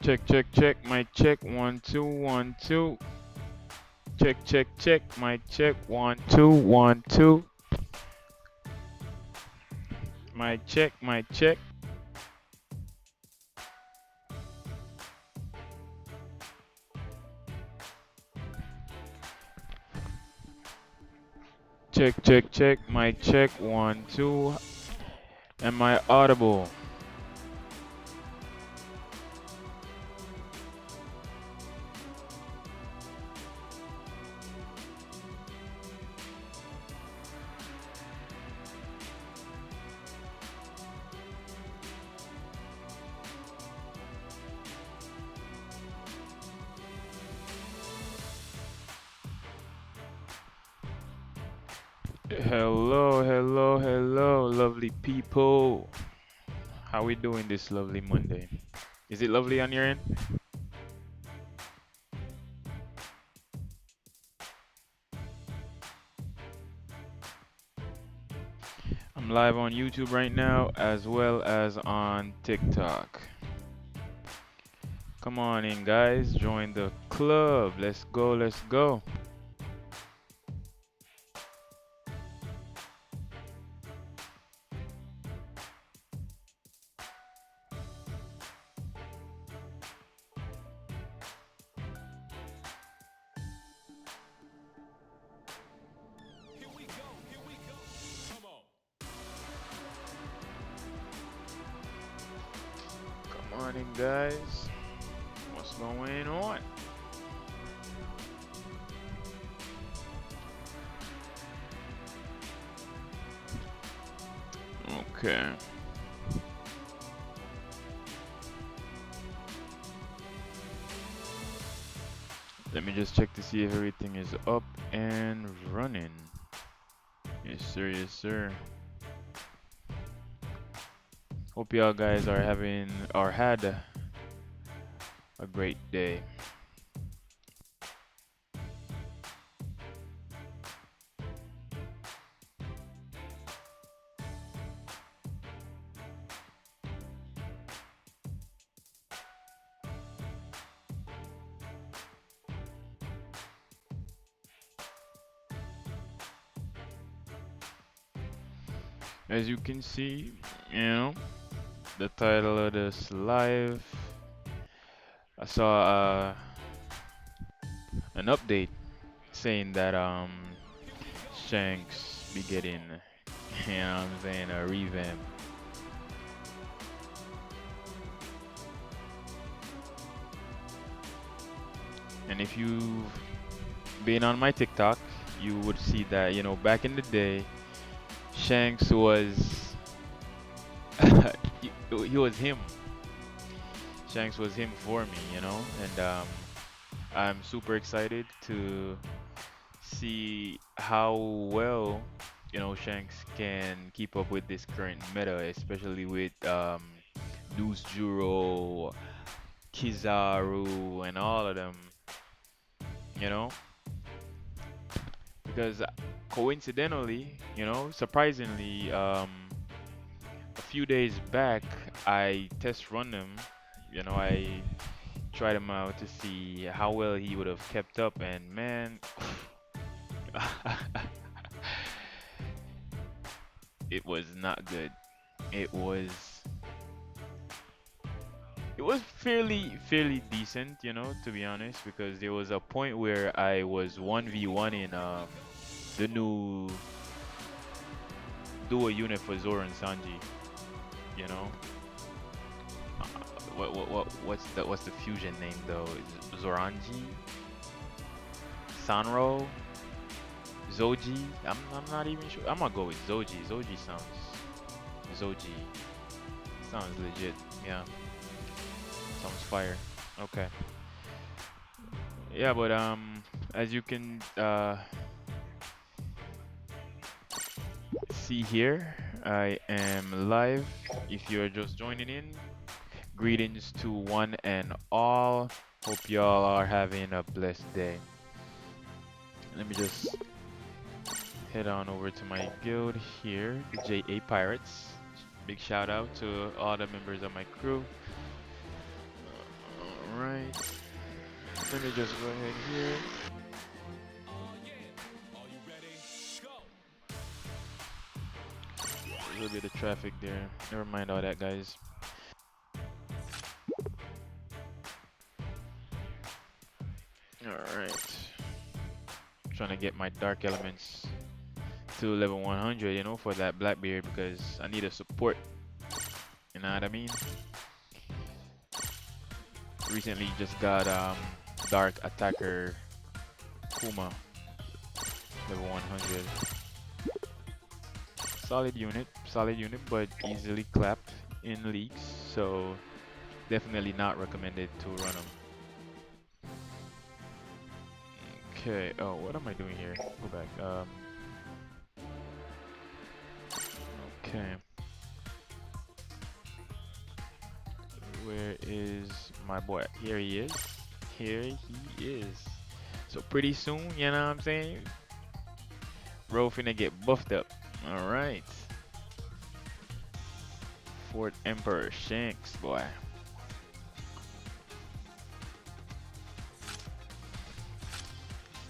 Check, check, check. Mic check. 1 2 1 2. Check, check, check. Mic check. 1 2 1 2. Mic check. Mic check. Check, check, check. Mic check. 1 2. Am I audible? Hello, hello, hello, lovely people. How we doing this lovely Monday? Is it lovely on your end? I'm live on YouTube right now as well as on TikTok. Come on in, guys. Join the club. Let's go, let's go. Come on in, guys. What's going on? Okay. Let me just check to see if everything is up and running. Yes, sir, yes, sir. Hope y'all guys are having or had a great day. As you can see, you know, the title of this live, I saw an update saying that Shanks be getting, you know what I'm saying, a revamp. And if you've been on my TikTok, you would see that, you know, back in the day, Shanks was he was him. Shanks was him for me, you know, and I'm super excited to see how well, you know, Shanks can keep up with this current meta, especially with Deuce Juro, Kizaru, and all of them, you know, because coincidentally, you know, surprisingly, a few days back, I test run him. You know, I tried him out to see how well he would have kept up, and man, it was not good. It was it was fairly decent, you know, to be honest, because there was a point where I was 1v1 in the new duo unit for Zoro and Sanji, you know. What's the fusion name though? Is it Zoranji? Sanro? Zoji? I'm not even sure. I'm gonna go with Zoji. Zoji sounds legit. Yeah, sounds fire. Okay. Yeah, but as you can see here, I am live. If you're just joining in, greetings to one and all. Hope y'all are having a blessed day. Let me just head on over to my guild here, the JA Pirates. Big shout out to all the members of my crew. right. Let me just go ahead here. A little bit of traffic there. Never mind all that, guys. All right. Trying to get my dark elements to level 100, for that Blackbeard because I need a support. You know what I mean? Recently just got Dark Attacker Kuma level 100. Solid unit, but easily clapped in leagues, so definitely not recommended to run them. Okay. Oh, what am I doing here? Go back. Okay. Where is my boy? Here he is. Here he is. So pretty soon, you know what I'm saying? Bro finna get buffed up. All right. Fort Emperor Shanks, boy.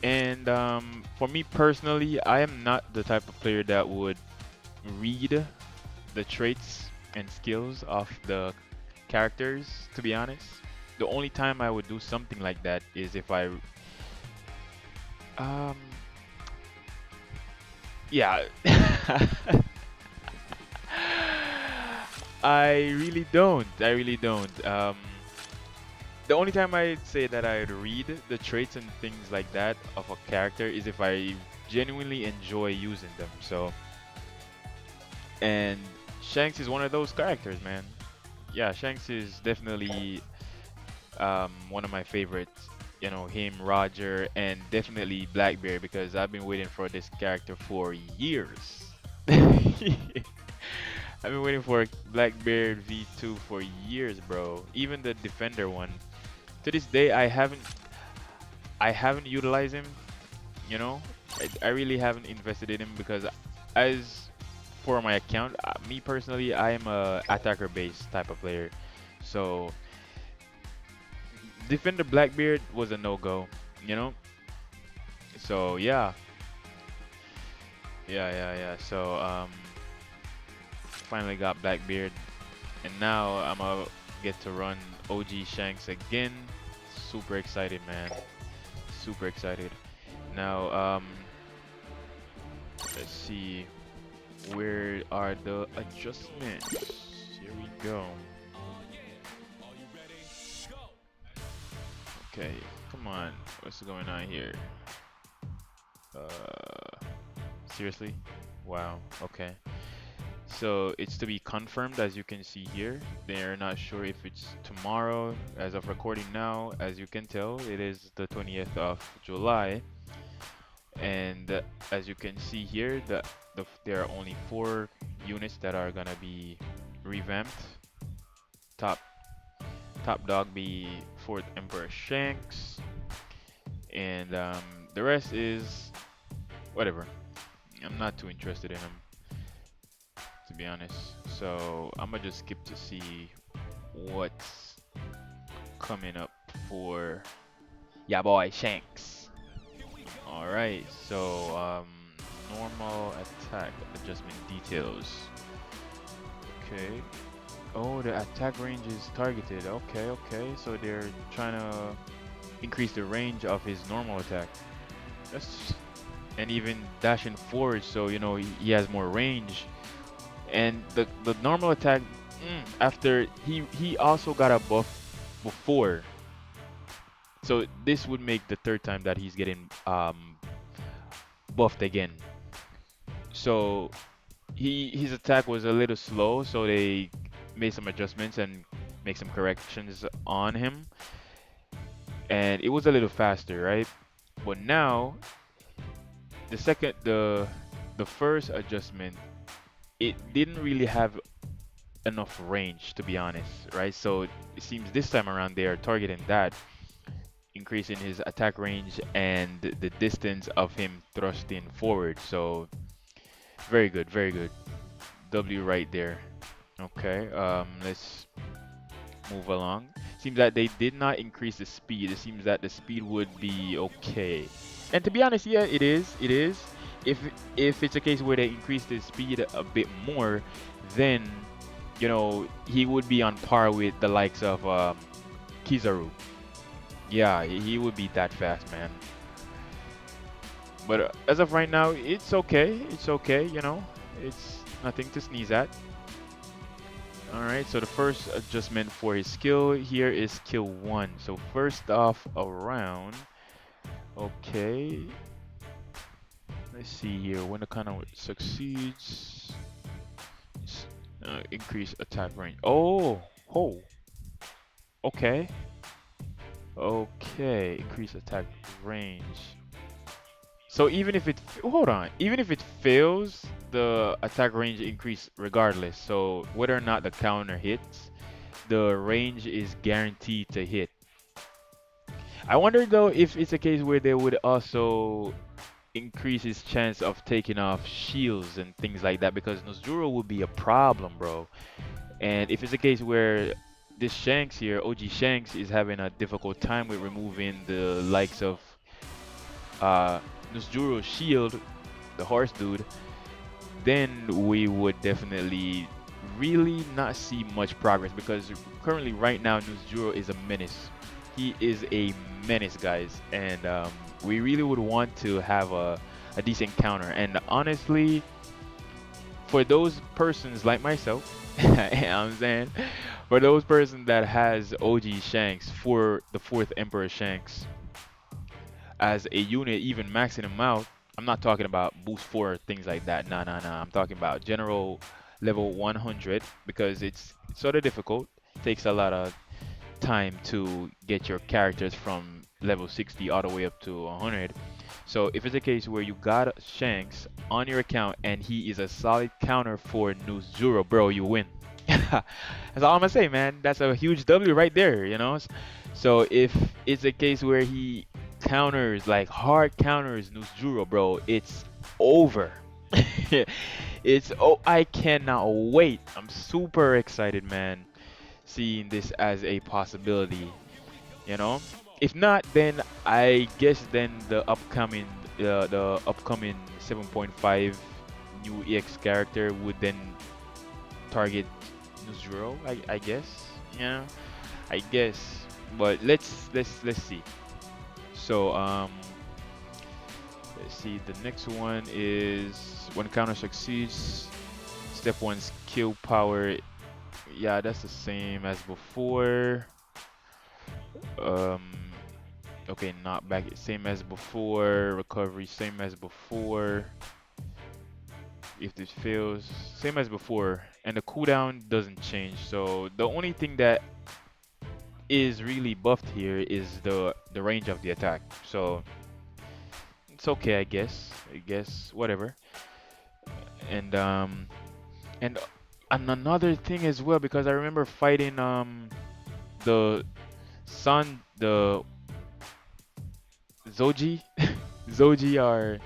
And for me personally, I am not the type of player that would read the traits and skills of the characters, to be honest. The only time I would do something like that is if um, yeah. I really don't. I really don't. The only time I'd say that I'd read the traits and things like that of a character is if I genuinely enjoy using them. So, and Shanks is one of those characters, man. Yeah, Shanks is definitely one of my favorites. Him, Roger, and definitely Blackbeard because I've been waiting for this character for years. I've been waiting for Blackbeard V2 for years, bro. Even the Defender one. To this day, I haven't utilized him. You know, I really haven't invested in him because as for my account, me personally, I am a attacker based type of player. So Defender Blackbeard was a no go. You know. So yeah, yeah. So finally got Blackbeard, and now I'm gonna get to run OG Shanks again. Super excited, man. Super excited. Now, let's see. Where are the adjustments? Here we go. Okay, come on. What's going on here? Uh, seriously? Wow. Okay. So it's to be confirmed, as you can see here. They're not sure if it's tomorrow. As of recording now, as you can tell, it is the 20th of July. And as you can see here, there are only 4 units that are gonna be revamped. Top top dog be Fourth Emperor Shanks, and the rest is whatever. I'm not too interested in them, to be honest. So I'm gonna just skip to see what's coming up for yeah boy Shanks. All right, so normal attack adjustment details. Okay. Oh, the attack range is targeted. Okay, okay. So they're trying to increase the range of his normal attack. That's and even dashing forward, so he has more range. And the normal attack, after he also got a buff before, so this would make the third time that he's getting buffed again. So his attack was a little slow, so they made some adjustments and make some corrections on him, and it was a little faster, right? But now the first adjustment, it didn't really have enough range, to be honest, right? So it seems this time around they are targeting that, increasing his attack range and the distance of him thrusting forward. So very good, very good. W right there. Okay, let's move along. seems that they did not increase the speed. It seems that the speed would be okay. And to be honest, yeah, it is. It is. If if it's a case where they increase the speed a bit more, then he would be on par with the likes of Kizaru. Yeah, he would be that fast, man. But as of right now, it's okay. It's okay. It's nothing to sneeze at. All right, so the first adjustment for his skill here is skill 1. So first off around, okay, let's see here. When the counter succeeds, increase attack range. Oh, okay, okay, increase attack range. So even if hold on, even if it fails, the attack range increase regardless. So whether or not the counter hits, the range is guaranteed to hit. I wonder though if it's a case where they would also increase his chance of taking off shields and things like that because Nozuro would be a problem, bro. And if it's a case where this Shanks here, OG Shanks, is having a difficult time with removing the likes of uh Nozuro's shield, the horse dude, then we would definitely really not see much progress because currently right now Nuzuro is a menace. He is a menace, guys, and we really would want to have a decent counter. And honestly, for those persons like myself, you know what I'm saying, for those persons that has OG Shanks for the fourth Emperor Shanks, as a unit, even maxing them out, I'm not talking about boost 4 things like that. Nah, nah, nah. I'm talking about general level 100 because it's sort of difficult. Takes a lot of time to get your characters from level 60 all the way up to 100. So if it's a case where you got Shanks on your account and he is a solid counter for Nuzuro, bro, you win. That's all I'm gonna say, man. That's a huge W right there. So if it's a case where he counters, like hard counters Nuzuro, bro, it's over. I cannot wait. I'm super excited, man, seeing this as a possibility, you know? If not, then I guess then the upcoming 7.5 new EX character would then target Nuzuro, I guess. I guess. But let's see. So let's see. The next one is when counter succeeds. Step one skill power. Yeah, that's the same as before. Um, okay, not back. Same as before. Recovery, same as before. If this fails, same as before. And the cooldown doesn't change. So the only thing that is really buffed here is the range of the attack. So it's okay, I guess. I guess whatever. And and and another thing as well because I remember fighting the the Zoji, Zoji or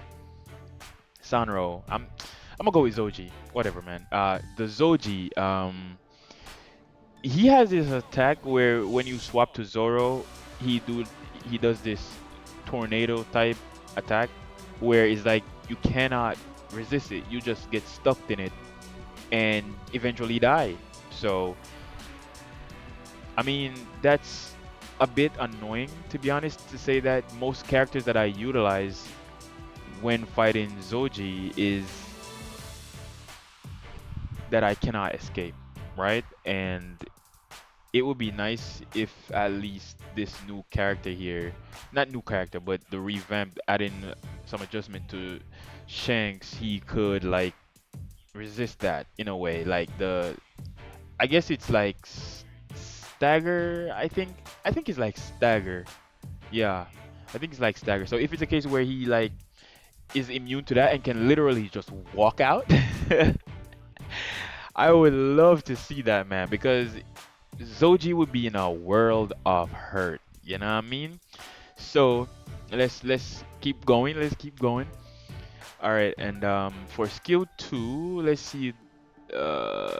Sanro. I'm gonna go with Zoji. Whatever, man. The Zoji, he has this attack where when you swap to Zoro, he do he does this tornado type attack where it's like you cannot resist it. You just get stuck in it and eventually die. So I mean that's a bit annoying to be honest to say that most characters that I utilize when fighting Zoji is that I cannot escape, right? And it would be nice if at least this new character here, not new character, but the revamped, adding some adjustment to Shanks, he could like resist that in a way. Like I guess it's like stagger. I think it's like stagger. Yeah, I think it's like stagger. So if it's a case where he like is immune to that and can literally just walk out, I would love to see that, man, because Zoji would be in a world of hurt. You know what I mean? So let's keep going. Let's keep going. All right, and for skill two, let's see. Uh,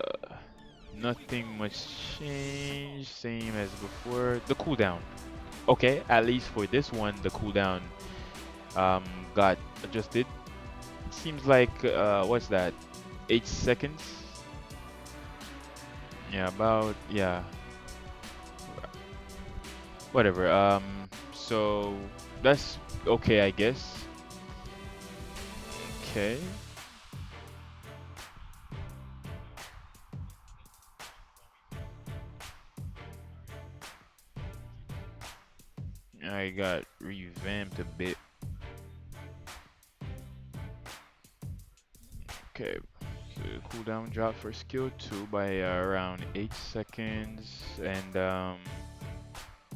Nothing much change. Same as before. The cooldown. Okay, at least for this one, the cooldown um got adjusted. Seems like what's that? 8 seconds. Yeah, about yeah. Whatever. So that's okay, I guess. Okay. I got revamped a bit. Okay. So cooldown drop for skill 2 by around 8 seconds. And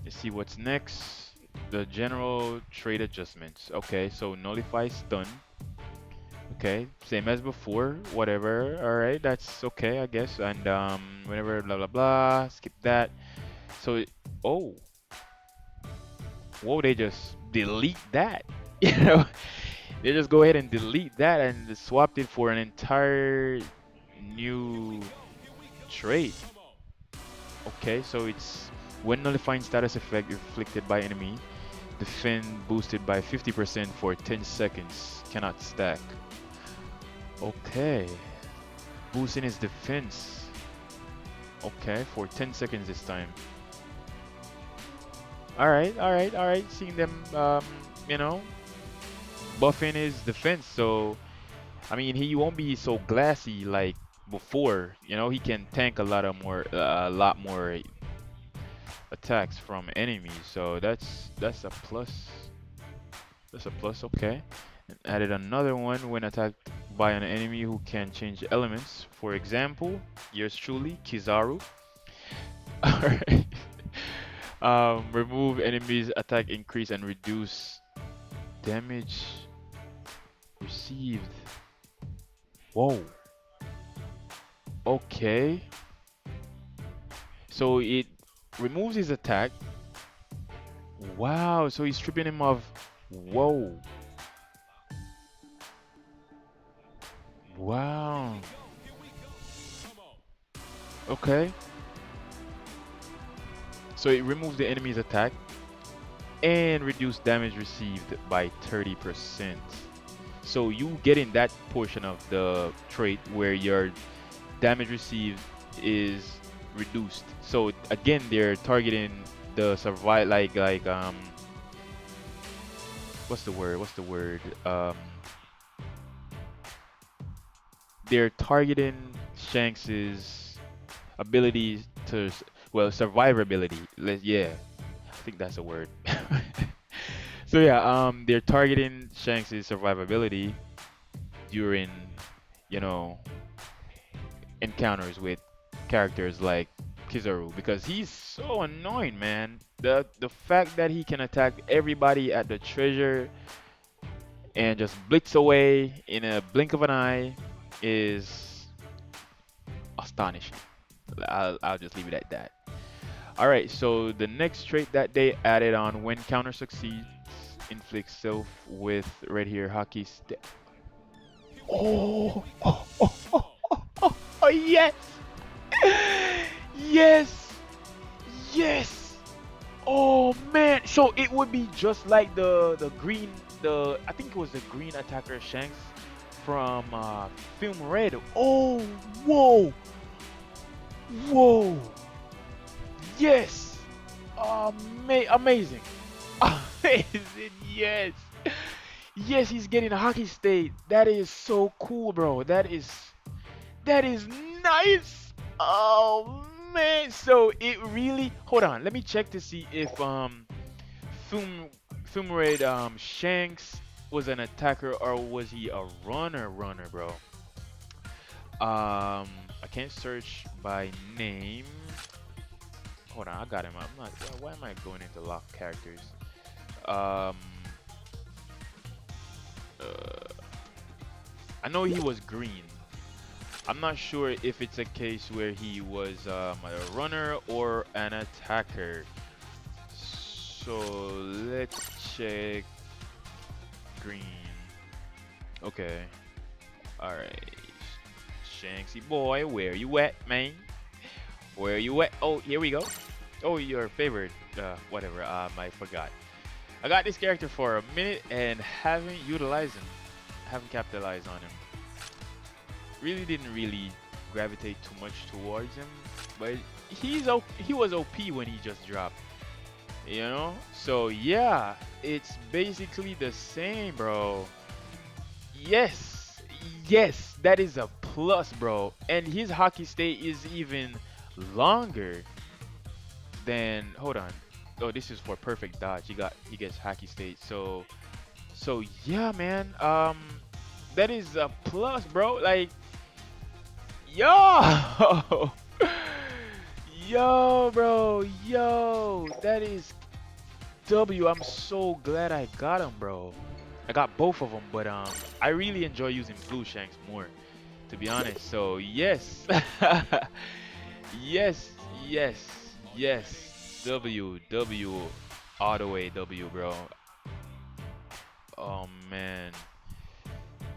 let's see what's next. The general trait adjustments. Okay, so nullify stun. Okay, same as before. Whatever. All right, that's okay, I guess. And whenever blah blah blah. Skip that. So oh, whoa, they just delete that. You know, they just go ahead and delete that and swapped it for an entire new trait. Okay, so it's when nullifying status effect inflicted by enemy, defend boosted by 50% for 10 seconds. Cannot stack. Okay, boosting his defense. Okay, for 10 seconds this time. All right, all right, all right. Seeing them, you know, buffing his defense. So I mean, he won't be so glassy like before. You know, he can tank a lot more attacks from enemies. So that's a plus. That's a plus. Okay. And added another one when attacked by an enemy who can change elements. For example, yours truly, Kizaru. All right. Remove enemies attack increase and reduce damage received. Whoa. Okay. So it removes his attack. Wow, so he's stripping him of. Whoa. Wow. Okay. So it removes the enemy's attack and reduce damage received by 30%. So you getting that portion of the trait where your damage received is reduced. So again, they're targeting the survive like what's the word? What's the word? They're targeting Shanks's ability to well survivability. Yeah, I think that's a word. So yeah, they're targeting Shanks's survivability during you know encounters with characters like Kizaru because he's so annoying, man. The fact that he can attack everybody at the treasure and just blitz away in a blink of an eye is astonishing. I'll just leave it at that. All right, so the next trait that they added on when counter succeeds, inflicts self with right here hockey stick. Oh, oh, oh, oh, oh, oh, oh, yes, yes, yes. Oh man, so it would be just like the green the I think it was the green attacker Shanks from Film Red. Oh, whoa, whoa. Yes! Amazing! Amazing! Yes! Yes, he's getting a hockey state. That is so cool, bro. That is nice. Oh man! So it really. Hold on. Let me check to see if Film Filmraid Shanks was an attacker or was he a runner, bro? I can't search by name. Hold on, I got him up. I'm not. Why am I going into lock characters? Um, uh, I know he was green. I'm not sure if it's a case where he was a runner or an attacker. So let's check green. Okay. All right. Shanksy boy, where you at, man? Where you at? Oh, here we go. Oh, your favorite, whatever. I forgot. I got this character for a minute and haven't utilized him, haven't capitalized on him. Really didn't really gravitate too much towards him, but he was OP when he just dropped, you know? So yeah, it's basically the same, bro. Yes, yes, that is a plus, bro. And his hockey stay is even longer than. Hold on. Oh, this is for perfect dodge. He gets hockey state. So yeah, man. That is a plus, bro. Like, yo, yo, bro, yo. That is W. I'm so glad I got him, bro. I got both of them, but I really enjoy using blue shanks more, to be honest. So yes, yes, yes, yes. W, W, all the way W, bro. Oh man.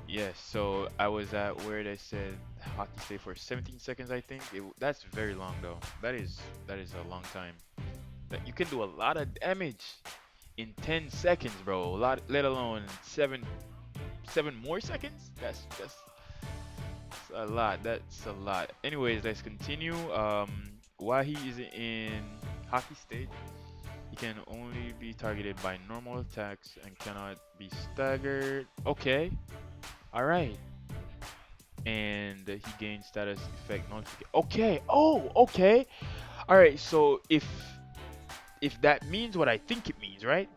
Yes. So I was at where they said hockey stay for 17 seconds. I think that's very long though. That is a long time. That you can do a lot of damage in 10 seconds, bro. A lot, let alone seven more seconds. That's a lot. That's a lot. Anyways, let's continue. While he is in hockey state, he can only be targeted by normal attacks and cannot be staggered. Okay, all right. And he gains status effect notification. Okay. Oh, okay. All right. So if that means what I think it means, right?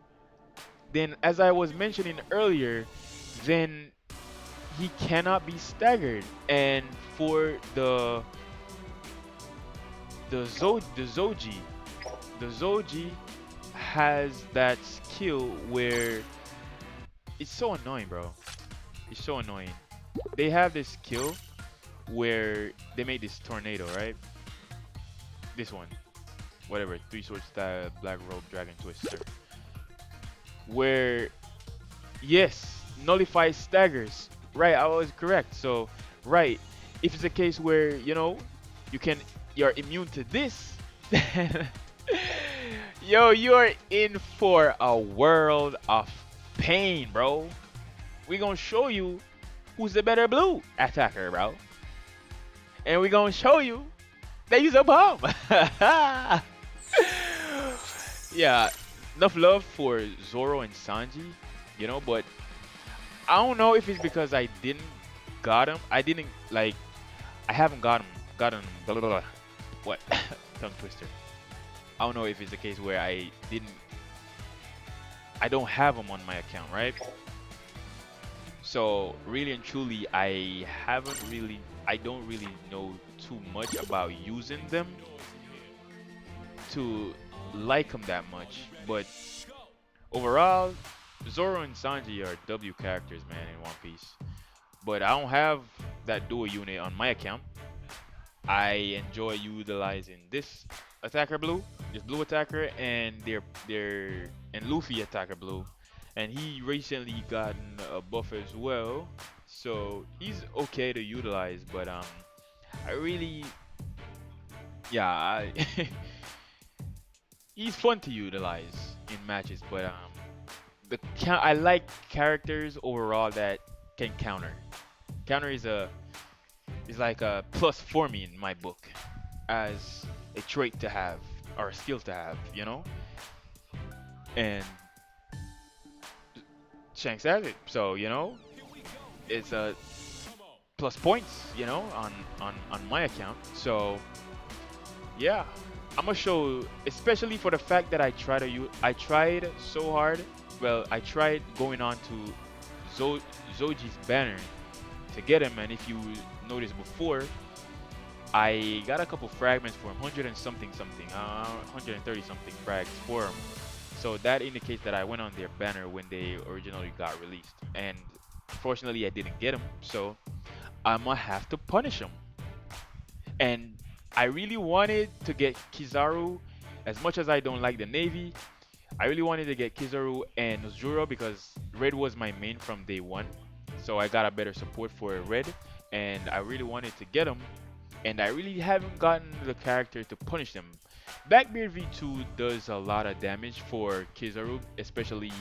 Then, as I was mentioning earlier, then he cannot be staggered. And for the Zoji, the Zoji has that skill where it's so annoying, bro. It's so annoying. They have this skill where they made this tornado, right? This one, whatever, three sword style, black robe, dragon twister, where yes, nullifies staggers. Right, I was correct. So, right, if it's a case where you're immune to this, then yo, you're in for a world of pain, bro. We gonna show you who's the better blue attacker, bro, and we gonna show you that he's a bomb. Yeah, enough love for Zoro and Sanji, but I don't know if it's because I didn't got him. I didn't like. I haven't gotten blah, blah, blah. What tongue twister. I don't know if it's the case where I don't have them on my account, right? So really and truly, I don't really know too much about using them to like them that much. But overall, Zoro and Sanji are W characters, man, in One Piece. But I don't have that dual unit on my account. I enjoy utilizing this attacker blue, this blue attacker, and and Luffy attacker blue, and he recently gotten a buff as well, so he's okay to utilize. But I really, yeah, he's fun to utilize in matches. But I like characters overall that can counter. Counter is like a plus for me in my book as a trait to have or a skill to have, And Shanks has it. So, it's a plus points, on my account. So, yeah. I'm gonna show, especially for the fact that I tried so hard. Well, I tried going on to Zoji's banner to get him, and if you noticed before, I got a couple fragments for him, 100 and something, 130 something frags for him. So that indicates that I went on their banner when they originally got released. And fortunately, I didn't get him, so I'm gonna have to punish him. And I really wanted to get Kizaru, as much as I don't like the Navy. I really wanted to get Kizaru and Zoro because Red was my main from day one. So I got a better support for Red, and I really wanted to get him. and I really haven't gotten the character to punish them. Blackbeard V2 does a lot of damage for Kizaru, especially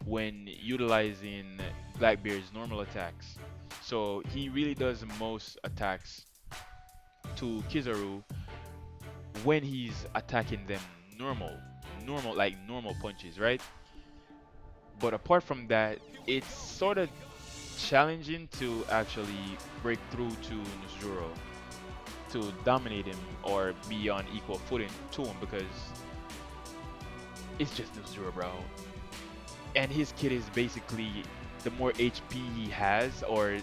when utilizing Blackbeard's normal attacks. So he really does most attacks to Kizaru when he's attacking them normal punches, right? But apart from that, it's sort of challenging to actually break through to Nuzuro to dominate him or be on equal footing to him because it's just Nuzuro, bro. And his kit is basically the more HP he has, or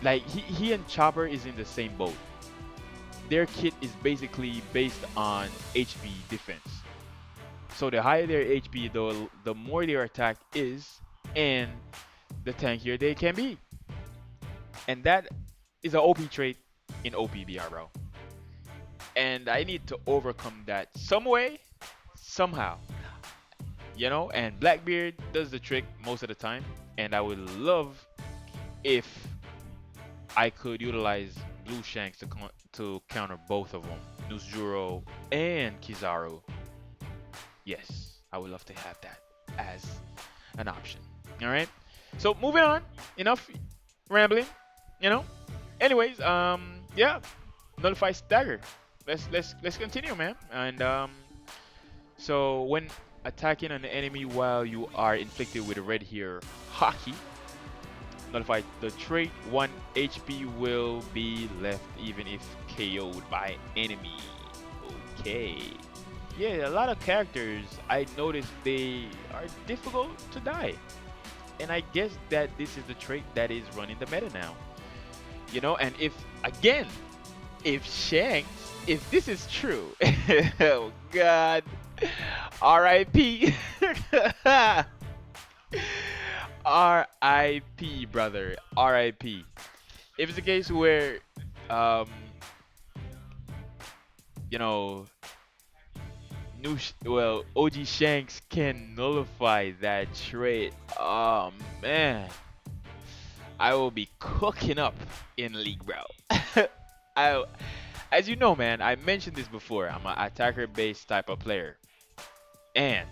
like he and Chopper is in the same boat. Their kit is basically based on HP defense. So the higher their HP, the more their attack is, and the tankier they can be. And that is an OP trait in OPBR, bro. And I need to overcome that some way, somehow, And Blackbeard does the trick most of the time, and I would love if I could utilize Blue Shanks to counter both of them, Nuzuro and Kizaru. Yes, I would love to have that as an option. All right. So moving on. Enough rambling. You know. Anyways, yeah. Nullify stagger. Let's continue, man. And so when attacking an enemy while you are inflicted with a red here hockey, nullify the trait. 1 HP will be left even if KO'd by enemy. Okay. Yeah, a lot of characters I noticed they are difficult to die. And I guess that this is the trait that is running the meta now. And again, if Shanks, if this is true, oh god, RIP. RIP, brother. RIP. If it's a case where, um, you know, OG Shanks can nullify that trait. Oh man, I will be cooking up in League, bro. I, as you know, man, I mentioned this before. I'm an attacker-based type of player, and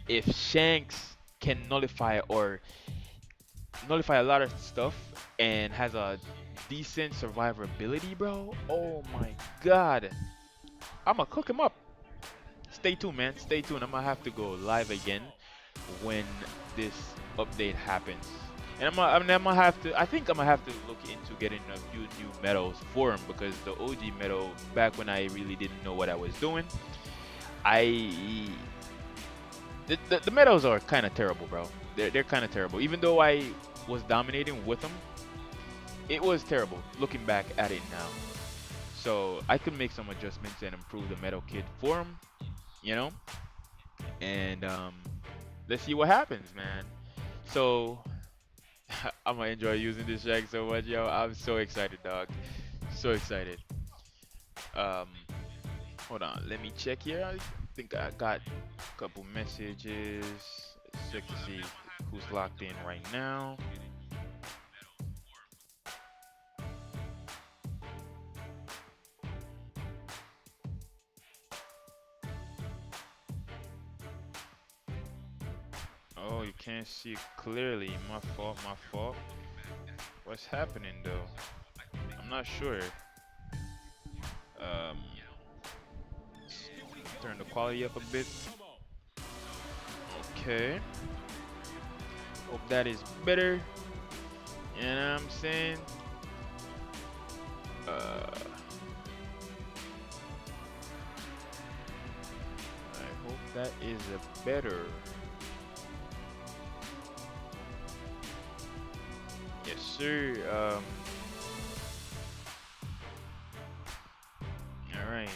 if Shanks can nullify a lot of stuff and has a decent survivability, bro. Oh my god, I'ma cook him up. Stay tuned, man. Stay tuned. I'm gonna have to go live again when this update happens. And I'm gonna have to. I think I'm gonna have to look into getting a few new medals for him because the OG medal back when I really didn't know what I was doing, I the medals are kind of terrible, bro. They're kind of terrible. Even though I was dominating with them, it was terrible. Looking back at it now, so I could make some adjustments and improve the medal kit for him, you know. And let's see what happens, man. So I'm gonna enjoy using this track so much, yo. I'm so excited, dog. So excited. Um, hold on, let me check here. I think I got a couple messages. Let's check to see who's locked in right now. Oh, you can't see it clearly. My fault, my fault. What's happening though? I'm not sure. Um, turn the quality up a bit. Okay. Hope that is better. You know what I'm saying? I hope that is a better. Yes, sir. All right.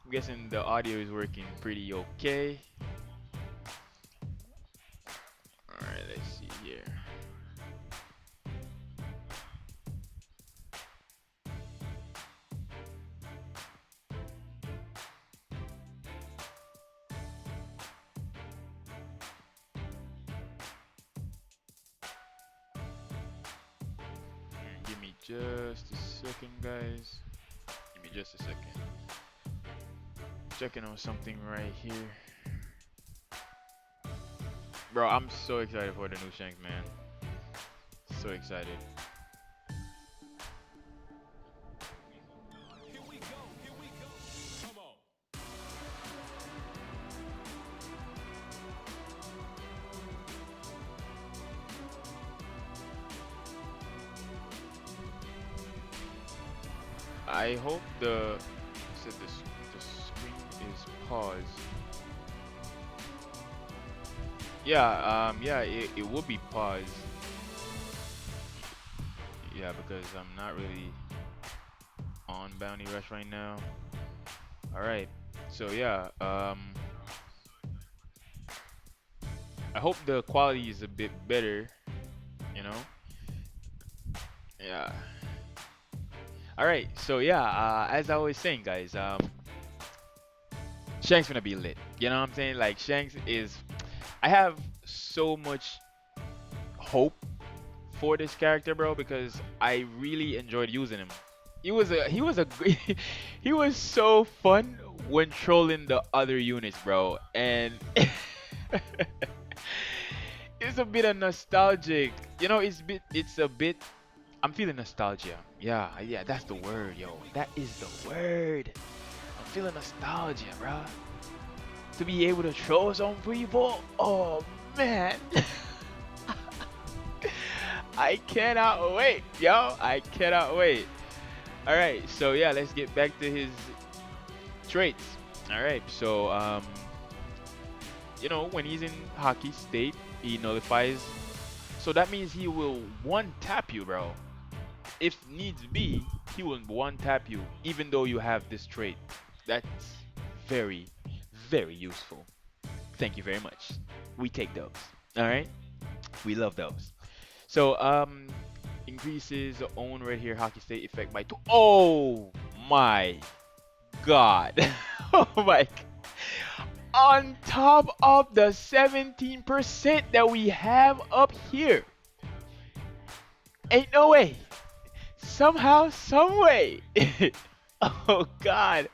I'm guessing the audio is working pretty okay. All right, let's see here. Give me just a second, guys. Give me just a second. Checking on something right here. Bro, I'm so excited for the new Shanks, man. So excited. I hope the screen is paused. Yeah, yeah, it will be paused. Yeah, because I'm not really on Bounty Rush right now. All right. So yeah, I hope the quality is a bit better, you know? Yeah. All right. So yeah, as I was saying, guys, Shanks gonna be lit. You know what I'm saying? Like Shanks is I have so much hope for this character, bro, because I really enjoyed using him. He was a he was so fun when trolling the other units, bro. And it's a bit of nostalgic. You know, it's a bit I'm feeling nostalgia. Yeah, yeah, that's the word, yo. That is the word. I'm feeling nostalgia, bro. To be able to troll some people. Oh man. I cannot wait, yo. I cannot wait. All right, so yeah, let's get back to his traits. All right, so when he's in hockey state, he nullifies. So that means he will one tap you, bro. If needs be, he will one tap you, even though you have this trait. That's very, very useful. Thank you very much. We take those. All right, we love those. So increases own right here hockey state effect by two. Oh my god. Oh my. On top of the 17% that we have up here. Ain't no way. Somehow, some way. Oh god.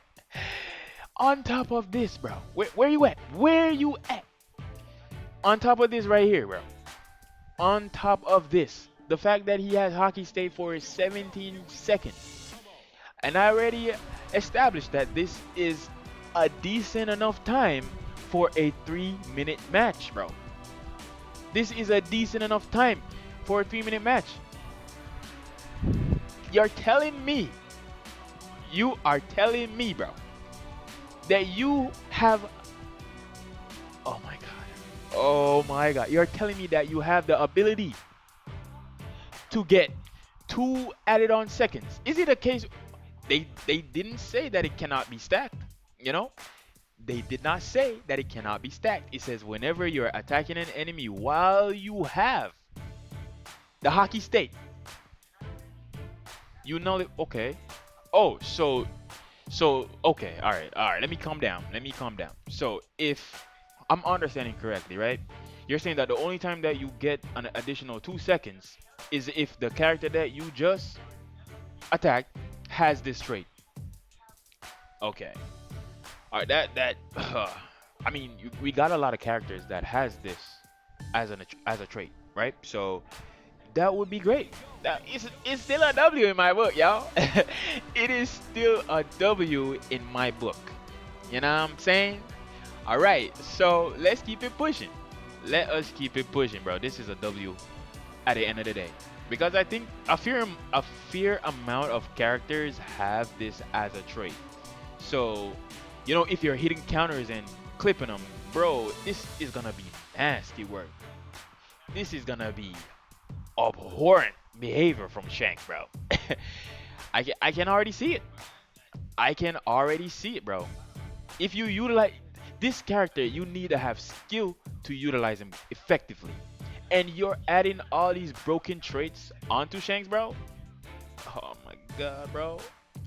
On top of this, bro. Where you at? Where you at? On top of this right here, bro. On top of this, the fact that he has hockey state for 17 seconds. And I already established that this is a decent enough time for a 3-minute match, bro. This is a decent enough time for a 3-minute match. You're telling me, bro, that you have, oh my god, oh my god, you're telling me that you have the ability to get 2 added on seconds. Is it a case they didn't say that it cannot be stacked, you know? They did not say that it cannot be stacked. It says whenever you're attacking an enemy while you have the hockey state, you know that, okay. Oh, so okay, all right. Let me calm down. Let me calm down. So if I'm understanding correctly, right? You're saying that the only time that you get an additional 2 seconds is if the character that you just attacked has this trait. Okay. All right. I mean, we got a lot of characters that has this as a trait, right? So that would be great. It's still a W in my book, y'all. It is still a W in my book. You know what I'm saying? All right, so let's keep it pushing. Let us keep it pushing, bro. This is a W at the end of the day because I think a fair amount of characters have this as a trait. So, if you're hitting counters and clipping them, bro, this is gonna be nasty work. This is gonna be abhorrent behavior from Shanks, bro. I can already see it. I can already see it, bro. If you utilize this character, you need to have skill to utilize him effectively. And you're adding all these broken traits onto Shanks, bro. Oh my god, bro.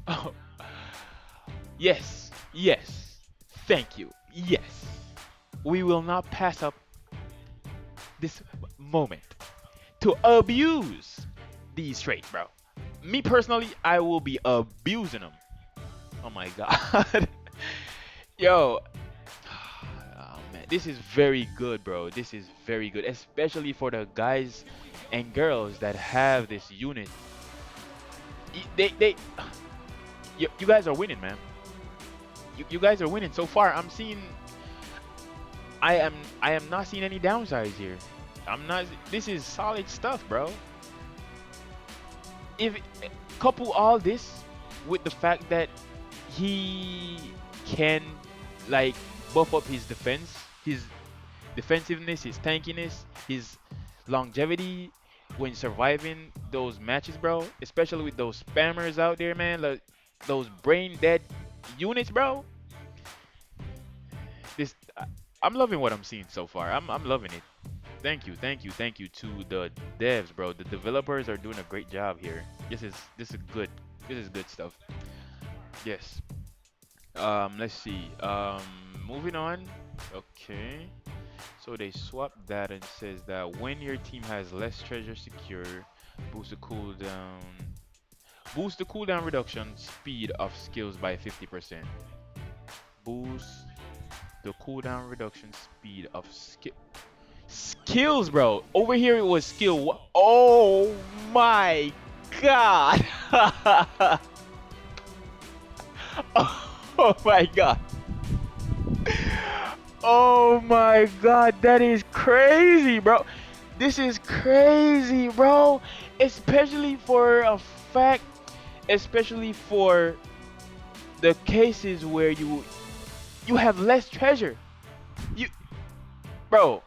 Oh. Yes, yes. Thank you. Yes. We will not pass up this moment to abuse these traits, bro. Me personally, I will be abusing them. Oh my god. Yo, oh man, this is very good, bro. This is very good, especially for the guys and girls that have this unit. They, you guys are winning, man. You guys are winning so far. I am not seeing any downsides here. I'm not. This is solid stuff, bro. If couple all this with the fact that he can like buff up his defensiveness, his tankiness, his longevity when surviving those matches, bro. Especially with those spammers out there, man. Like those brain dead units, bro. This I'm loving what I'm seeing so far. I'm loving it. Thank you to the devs, bro. The developers are doing a great job here. This is good. This is good stuff. Yes. Let's see. Moving on. Okay. So they swapped that and says that when your team has less treasure secure, boost the cooldown, boost the cooldown reduction speed of skills by 50%. Boost the cooldown reduction speed of skills, bro. Over here it was skill. Oh my god. Oh my god. Oh my god, that is crazy, bro. This is crazy, bro. Especially for a fact, especially for the cases where you have less treasure. You bro,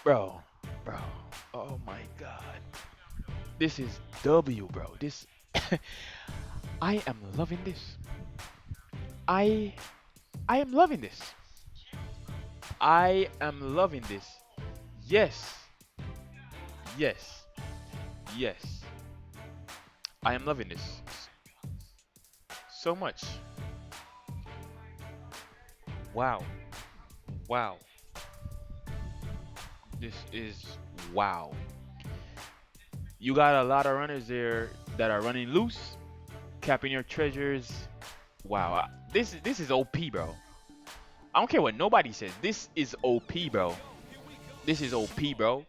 bro, bro. Oh my god. This is W, bro. This I am loving this. I I am loving this. I am loving this. Yes. Yes. Yes. I am loving this so much. Wow. Wow. This is wow. You got a lot of runners there that are running loose, capping your treasures. Wow. This is OP, bro. I don't care what nobody says. This is OP, bro. This is OP, bro.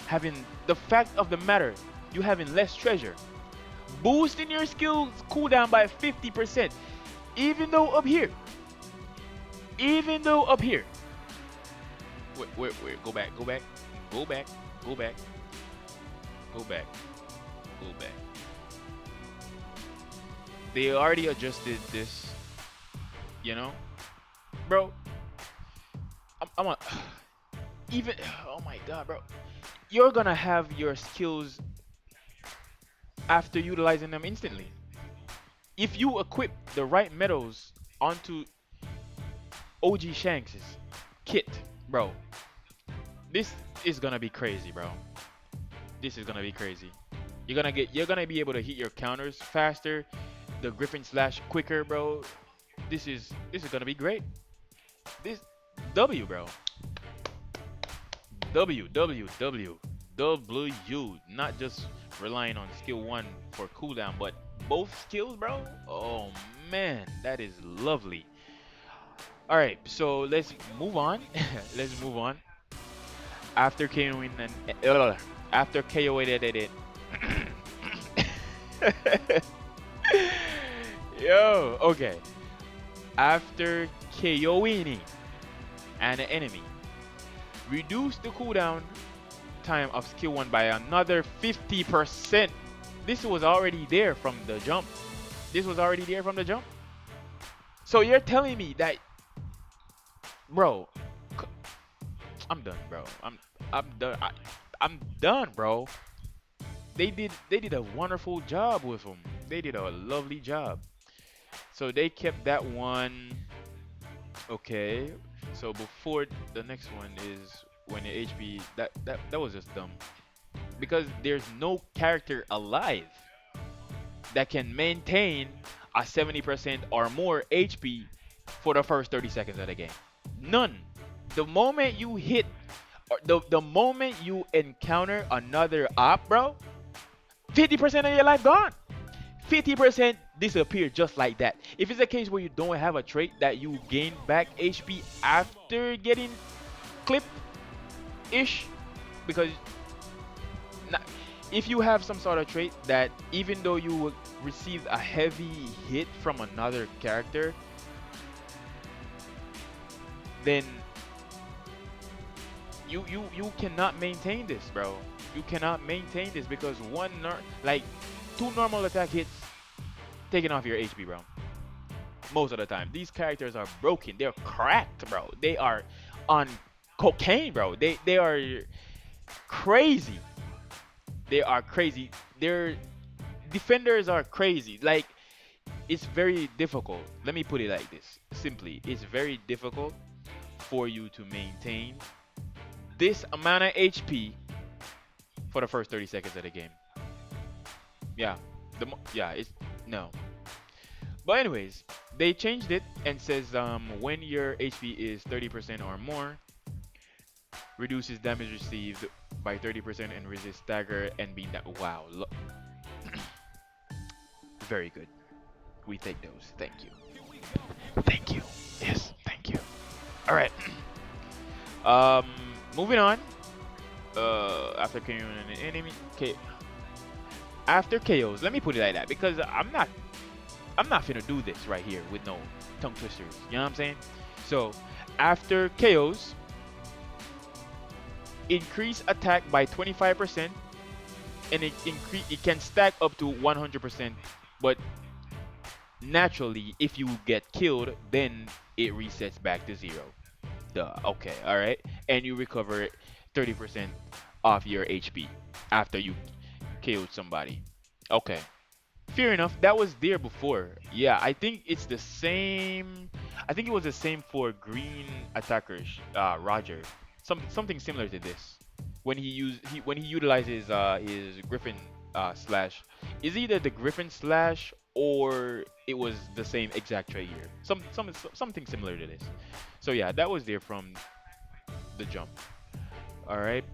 Having the fact of the matter, you having less treasure, boosting your skills cooldown by 50%. Even though up here, even though up here, wait, go back, go back, go back, go back, go back, go back. They already adjusted this, you know, bro. I'm a, even. Oh my god, bro. You're gonna have your skills after utilizing them instantly. If you equip the right metals onto OG Shanks' kit, bro, this is gonna be crazy, bro. This is gonna be crazy. You're gonna be able to hit your counters faster, the Griffin slash quicker, bro. This is gonna be great. This W, bro. W. Not just relying on skill one for cooldown, but both skills, bro. Oh man, that is lovely. All right, so let's move on. Let's move on. After KOing and after KOing it. Yo, okay. After KOing an enemy, reduce the cooldown time of skill 1 by another 50%. This was already there from the jump. This was already there from the jump. So you're telling me that, bro, I'm done, bro. I'm done. I'm done, bro. They did a wonderful job with him. They did a lovely job. So they kept that one. Okay. So before the next one is when the HP that was just dumb. Because there's no character alive that can maintain a 70% or more HP for the first 30 seconds of the game. None. The moment you hit, or the moment you encounter another op, bro, 50% of your life gone. 50% disappear just like that. If it's a case where you don't have a trait that you gain back HP after getting clipped ish, because not, if you have some sort of trait that even though you received a heavy hit from another character, then you cannot maintain this, bro. You cannot maintain this because like two normal attack hits taking off your HP, bro. Most of the time, these characters are broken. They're cracked, bro. They are on cocaine, bro. They are crazy. They are crazy. Their defenders are crazy. Like it's very difficult. Let me put it like this. Simply, it's very difficult for you to maintain this amount of HP for the first 30 seconds of the game. Yeah. Yeah, it's no. But anyways, they changed it and says when your HP is 30% or more, reduces damage received by 30% and resist stagger and being that. Wow, very good. We take those. Thank you. Thank you. Yes, thank you. All right. Um, moving on. After KO an enemy, after KOs, let me put it like that because I'm not finna do this right here with no tongue twisters. You know what I'm saying? So after KOs, increase attack by 25%, and it can stack up to 100%. But naturally, if you get killed, then it resets back to zero. Duh. Okay. All right. And you recover 30% off your HP after you killed somebody. Okay. Fair enough. That was there before. Yeah, I think it's the same. I think it was the same for green attackers. Roger, something similar to this. When he utilizes his Griffin slash, is either the Griffin slash or it was the same exact trait here. Something similar to this. So yeah, that was there from the jump. All right.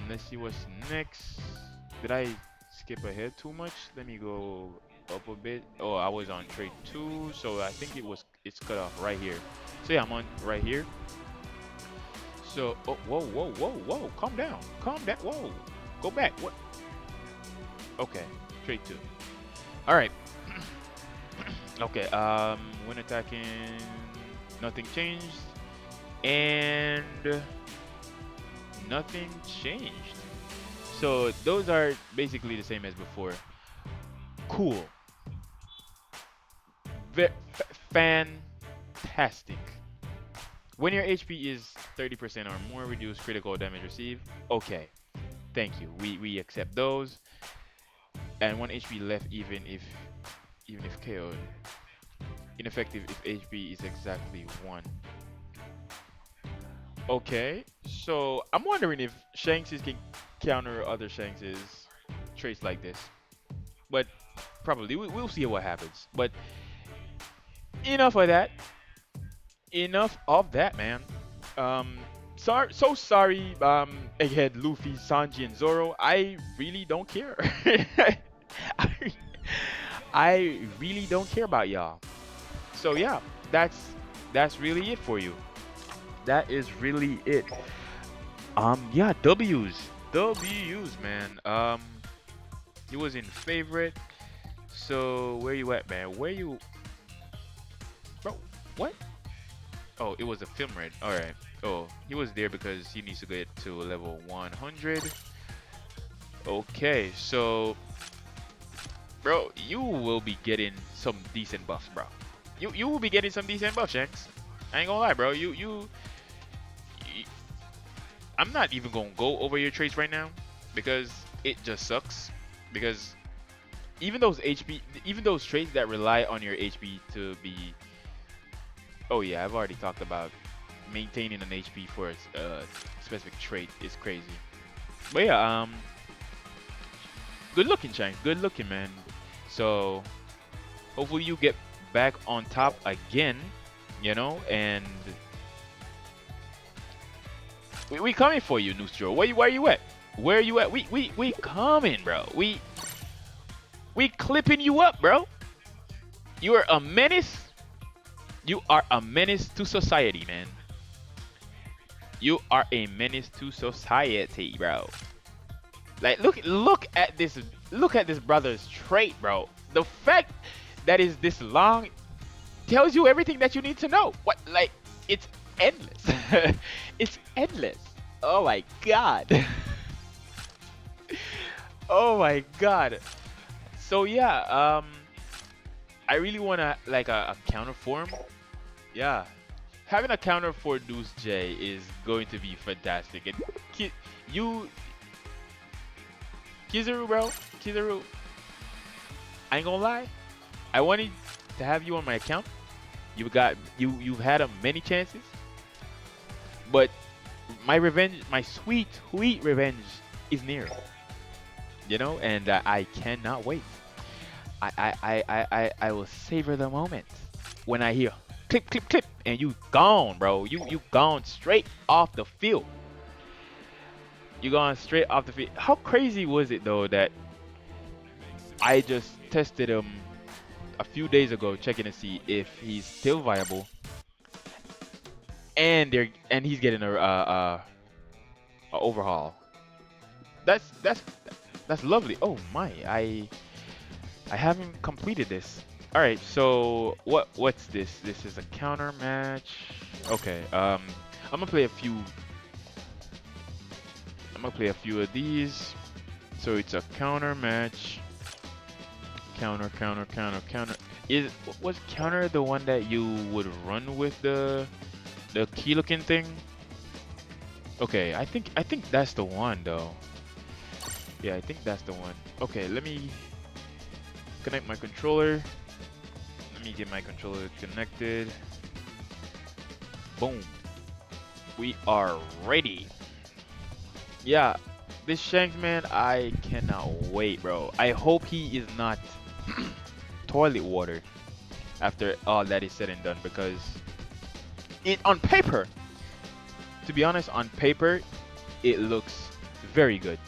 Let's see what's next. Did I skip ahead too much? Let me go up a bit. Oh, I was on trade 2, so I think it's cut off right here. So yeah, I'm on right here. So oh, whoa, calm down, whoa, go back. What? Okay, trade 2. All right. Okay. When attacking, nothing changed, and nothing changed. So those are basically the same as before. Cool. Fantastic. When your HP is 30% or more, reduce critical damage received. Okay. Thank you. We accept those. And 1 HP left even if KO'd. Ineffective if HP is exactly 1. Okay. So I'm wondering if Shanks can counter other Shanks' traits like this. But probably we'll see what happens. But enough of that. Enough of that, man. So sorry, Egghead, Luffy, Sanji, and Zoro. I really don't care. I, I really don't care about y'all. So yeah, that's really it for you. That is really it. Yeah, W's, man. He was in favorite. So where you at, man? Where you, bro? What? Oh, it was a film raid. All right. Oh, he was there because he needs to get to level 100. Okay, so, bro, you will be getting some decent buffs, bro. You will be getting some decent buffs, Shanks. I ain't gonna lie, bro. I'm not even gonna go over your traits right now because it just sucks. Because even those traits that rely on your HP to be. Oh yeah, I've already talked about maintaining an HP for a specific trait is crazy. But yeah, good looking, Shanks. Good looking, man. So hopefully you get back on top again, you know, and we coming for you, Nustro. Where you at? Where you at? We coming, bro. We clipping you up, bro. You are a menace. You are a menace to society, man. You are a menace to society, bro. Like look at this brother's trait, bro. The fact that is this long tells you everything that you need to know. What like it's endless. It's endless. Oh my god. Oh my god. So yeah, I really wanna like a counter form. Yeah. Having a counter for Deuce J is going to be fantastic. And you Kizaru, bro, Kizaru, I ain't gonna lie. I wanted to have you on my account. You've had many chances, but my revenge, my sweet, sweet revenge is near. You know, and I cannot wait. I will savor the moment when I hear clip, clip, clip, and you gone, bro. You gone straight off the field. You gone straight off the field. How crazy was it though that I just tested him a few days ago, checking to see if he's still viable, and he's getting a overhaul. That's lovely. Oh my, I haven't completed this. All right, so what's this? This is a counter match. Okay, I'm gonna play a few. I'm gonna play a few of these. So it's a counter match. Counter, counter, counter, counter. Was counter the one that you would run with the key looking thing? Okay, I think that's the one though. Yeah, I think that's the one. Okay, let me connect my controller. Let me get my controller connected. Boom. We are ready. Yeah, this Shanks man, I cannot wait, bro. I hope he is not toilet water after all that is said and done, because on paper, to be honest, on paper, it looks very good.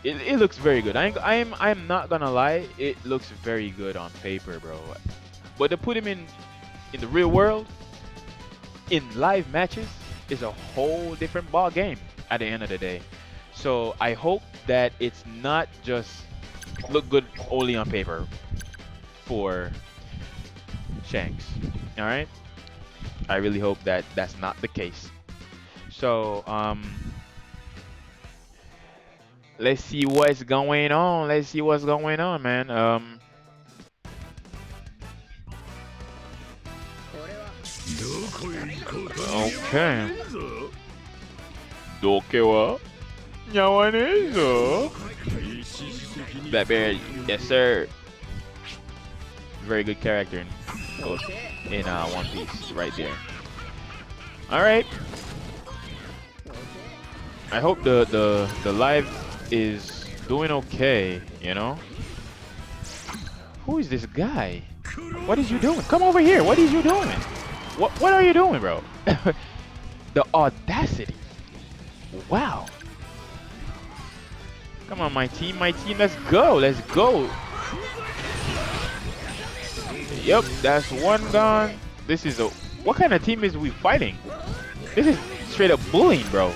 It looks very good. I'm not gonna lie, it looks very good on paper, bro. But to put him in the real world, in live matches, is a whole different ball game at the end of the day. So I hope that it's not just look good only on paper for Shanks. All right. I really hope that that's not the case. So let's see what's going on. Let's see what's going on, man. Okay. どけはやわねえぞ Blackberry, yes sir. Very good character in One Piece, right there. All right. I hope the live is doing okay. You know. Who is this guy? What is you doing? Come over here. What is you doing? What are you doing, bro? The audacity. Wow. Come on, my team, let's go, let's go. Yep, that's one gone. This is what kind of team is we fighting? This is straight up bullying, bro.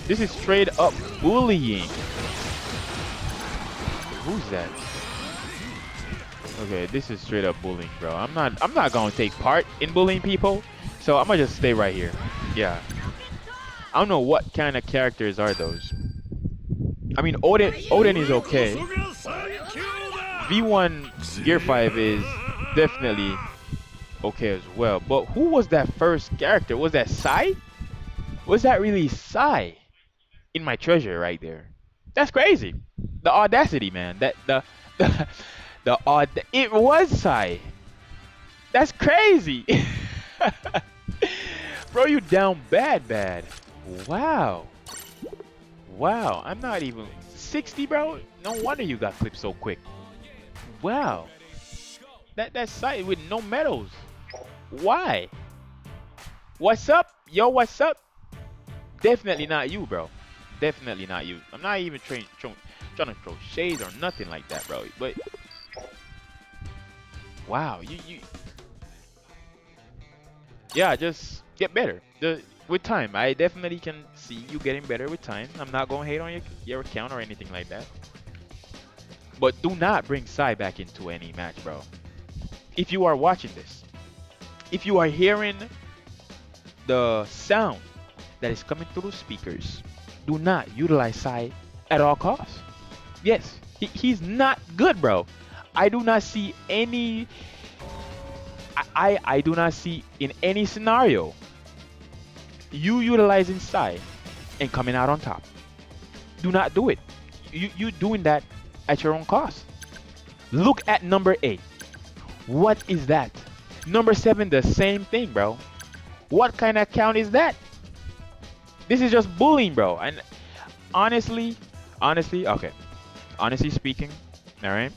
This is straight up bullying. Who's that? Okay, this is straight up bullying, bro. I'm not gonna take part in bullying people, so I'm gonna just stay right here. Yeah. I don't know what kind of characters are those. I mean, Odin is okay. V1 Gear 5 is definitely okay as well. But who was that first character? Was that Sai? Was that really Sai in my treasure right there? That's crazy. The audacity, man. It was Sai. That's crazy. Bro, you down bad. Wow. Wow, I'm not even 60, bro. No wonder you got clipped so quick. Wow. That site with no medals. Why? What's up? Yo, what's up? Definitely not you, bro. definitely not you. I'm not even trying to throw shades or nothing like that, bro. But wow, yeah, just get better. With time, I definitely can see you getting better with time. I'm not gonna hate on your account or anything like that. But do not bring Sai back into any match, bro. If you are watching this, if you are hearing the sound that is coming through the speakers, do not utilize Sai at all costs. Yes, he's not good, bro. I do not see any. I do not see in any scenario you utilizing Sai and coming out on top. Do not do it. You doing that at your own cost. Look at number 8. What is that? Number 7, the same thing, bro. What kind of count is that? This is just bullying, bro. And honestly, okay. Honestly speaking, all right.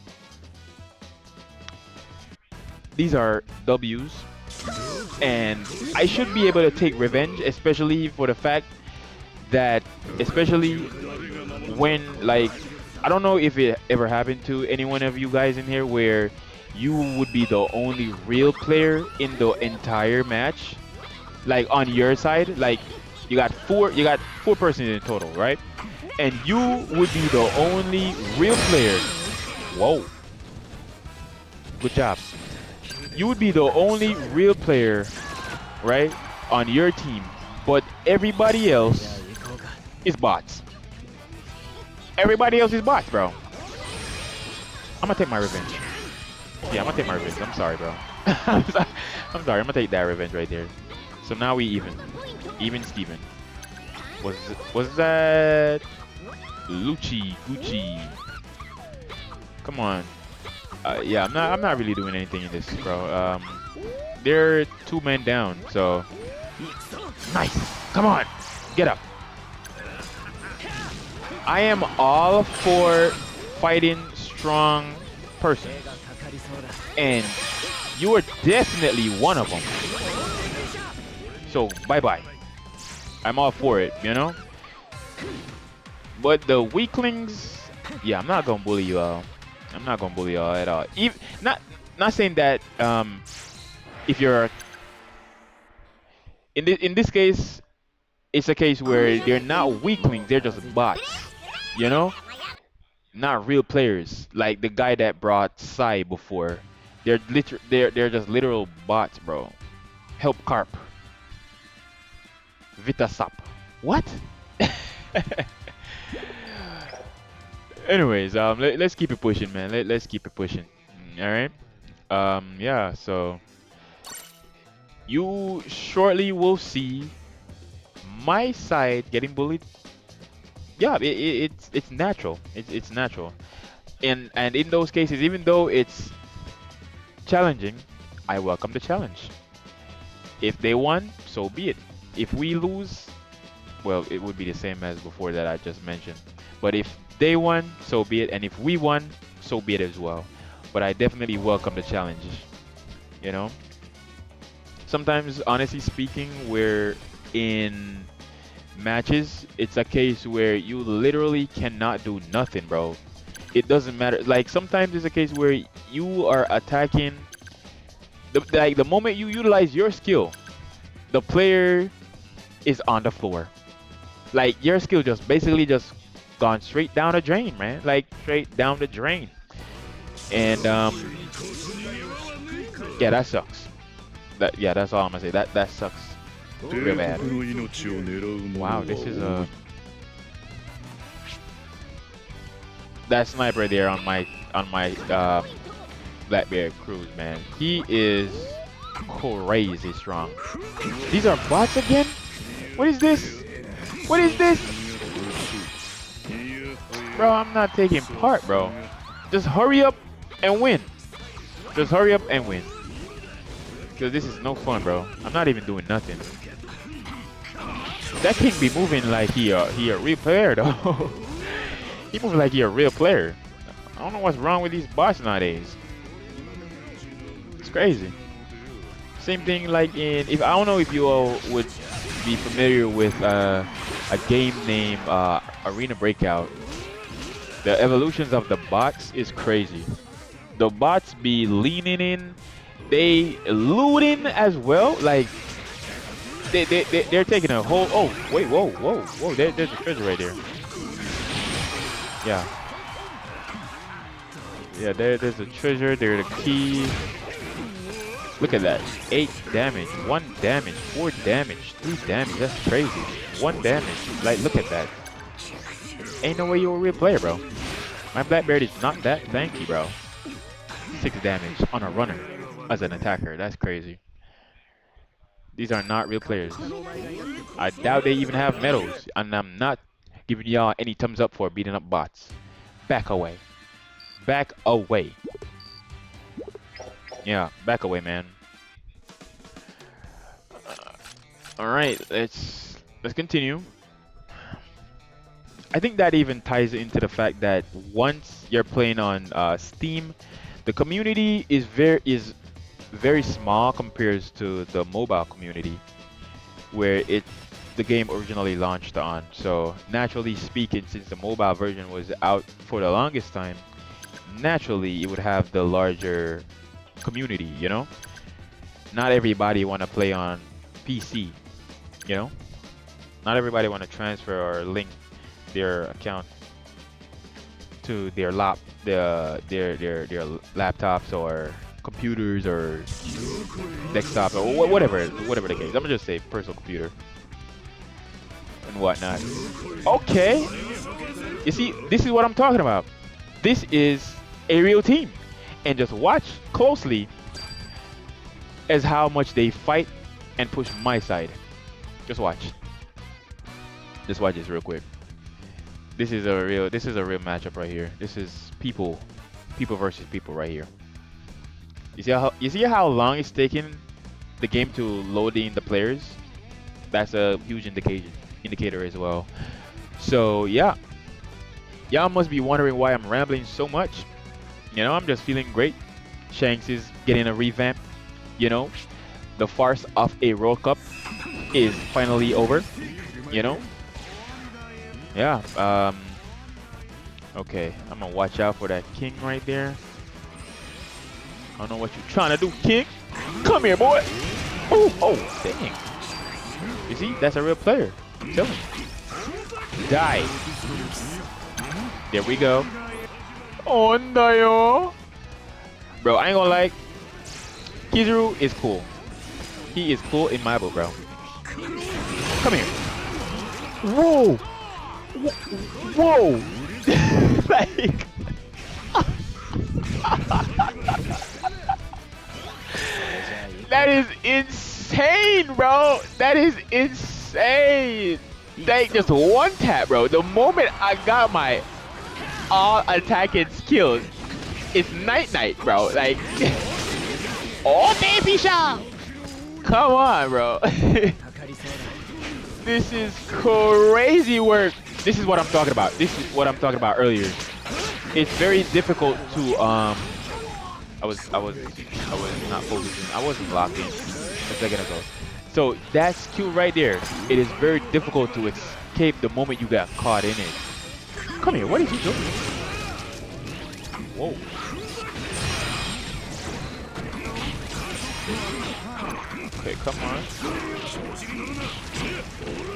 These are W's, and I should be able to take revenge, especially for the fact that, especially when, like, I don't know if it ever happened to any one of you guys in here where you would be the only real player in the entire match, like on your side, like you got four persons in total, right? And you would be the only real player. Whoa, good job. You would be the only real player, right, on your team, but everybody else is bots. Everybody else is bots, bro. I'm gonna take my revenge. Yeah, I'm gonna take my revenge. I'm sorry, bro. I'm sorry. I'm gonna take that revenge right there. So now we even Steven. Was that Lucci Gucci? Come on. Yeah, I'm not really doing anything in this, bro. They're 2 men down, so nice. Come on, get up. I am all for fighting strong person, and you are definitely one of them. So bye bye. I'm all for it, you know. But the weaklings, yeah, I'm not gonna bully you all. I'm not gonna bully y'all at all. Even, not saying that if you're in this case, it's a case where they're not weaklings, they're just bots, you know, not real players. Like the guy that brought Sai before, they're just literal bots, bro. Help Carp, Vitasap. What? Anyways, let's keep it pushing, man. Let's keep it pushing. All right. Yeah. So you shortly will see my side getting bullied. Yeah, it's natural. It's natural. And in those cases, even though it's challenging, I welcome the challenge. If they won, so be it. If we lose, well, it would be the same as before that I just mentioned. But if they won, so be it. And if we won, so be it as well. But I definitely welcome the challenge. You know? Sometimes, honestly speaking, we're in matches, it's a case where you literally cannot do nothing, bro. It doesn't matter. Like, sometimes it's a case where you are attacking. Like, the moment you utilize your skill, the player is on the floor. Like, your skill just basically just gone straight down the drain, man. Like, straight down the drain. And yeah, that sucks. Yeah, that's all I'm gonna say. That sucks real bad. Wow, this is a that sniper there on my Blackbeard cruise, man. He is crazy strong. These are bots again? What is this? What is this? Bro, I'm not taking part, bro. Just hurry up and win. Just hurry up and win. Because this is no fun, bro. I'm not even doing nothing. That king be moving like he a real player, though. He moving like he a real player. I don't know what's wrong with these bots nowadays. It's crazy. Same thing like in, if I don't know if you all would be familiar with a game named Arena Breakout. The evolutions of the bots is crazy. The bots be leaning in, they looting as well. Like they're taking a whole. Oh wait, whoa, whoa, whoa! There's a treasure right there. Yeah, yeah. There's a treasure. There's a key. Look at that. 8 damage, 1 damage, 4 damage, 3 damage. That's crazy. 1 damage. Like look at that. Ain't no way you're a real player, bro. My Blackbeard is not that tanky, bro. 6 damage on a runner as an attacker. That's crazy. These are not real players. I doubt they even have medals, and I'm not giving y'all any thumbs up for beating up bots. Back away. Back away. Yeah, back away, man. All right, let's continue. I think that even ties into the fact that once you're playing on Steam, the community is very small compared to the mobile community where the game originally launched on. So naturally speaking, since the mobile version was out for the longest time, naturally it would have the larger community, you know? Not everybody want to play on PC, you know? Not everybody want to transfer or link their account to their laptops or computers or desktop or whatever the case. I'm gonna just say personal computer and whatnot. Okay, you see, this is what I'm talking about. This is a real team, and just watch closely as how much they fight and push my side. Just watch. Just watch this real quick. This is a real matchup right here. This is people versus people right here. You see how long it's taking the game to load in the players? That's a huge indicator as well. So yeah, y'all must be wondering why I'm rambling so much. You know, I'm just feeling great. Shanks is getting a revamp. You know, the farce of a World Cup is finally over. You know, yeah. Okay, I'm gonna watch out for that king right there. I don't know what you're trying to do, king. Come here, boy. Oh, dang. You see, that's a real player. I'm telling you. Die. There we go. Ondayo. Bro, I ain't gonna lie. Kizuru is cool. He is cool in my book, bro. Come here. Whoa. Whoa. Like. That is insane, bro. That is insane. Like just one tap, bro. The moment I got my all attacking skills, it's night, bro. Like, oh baby shot. Come on, bro. This is crazy work. This is what I'm talking about. This is what I'm talking about earlier. It's very difficult to I was not focusing. I wasn't locked in a second ago. So that skill right there, it is very difficult to escape the moment you got caught in it. Come here, what is he doing? Whoa. Okay, come on.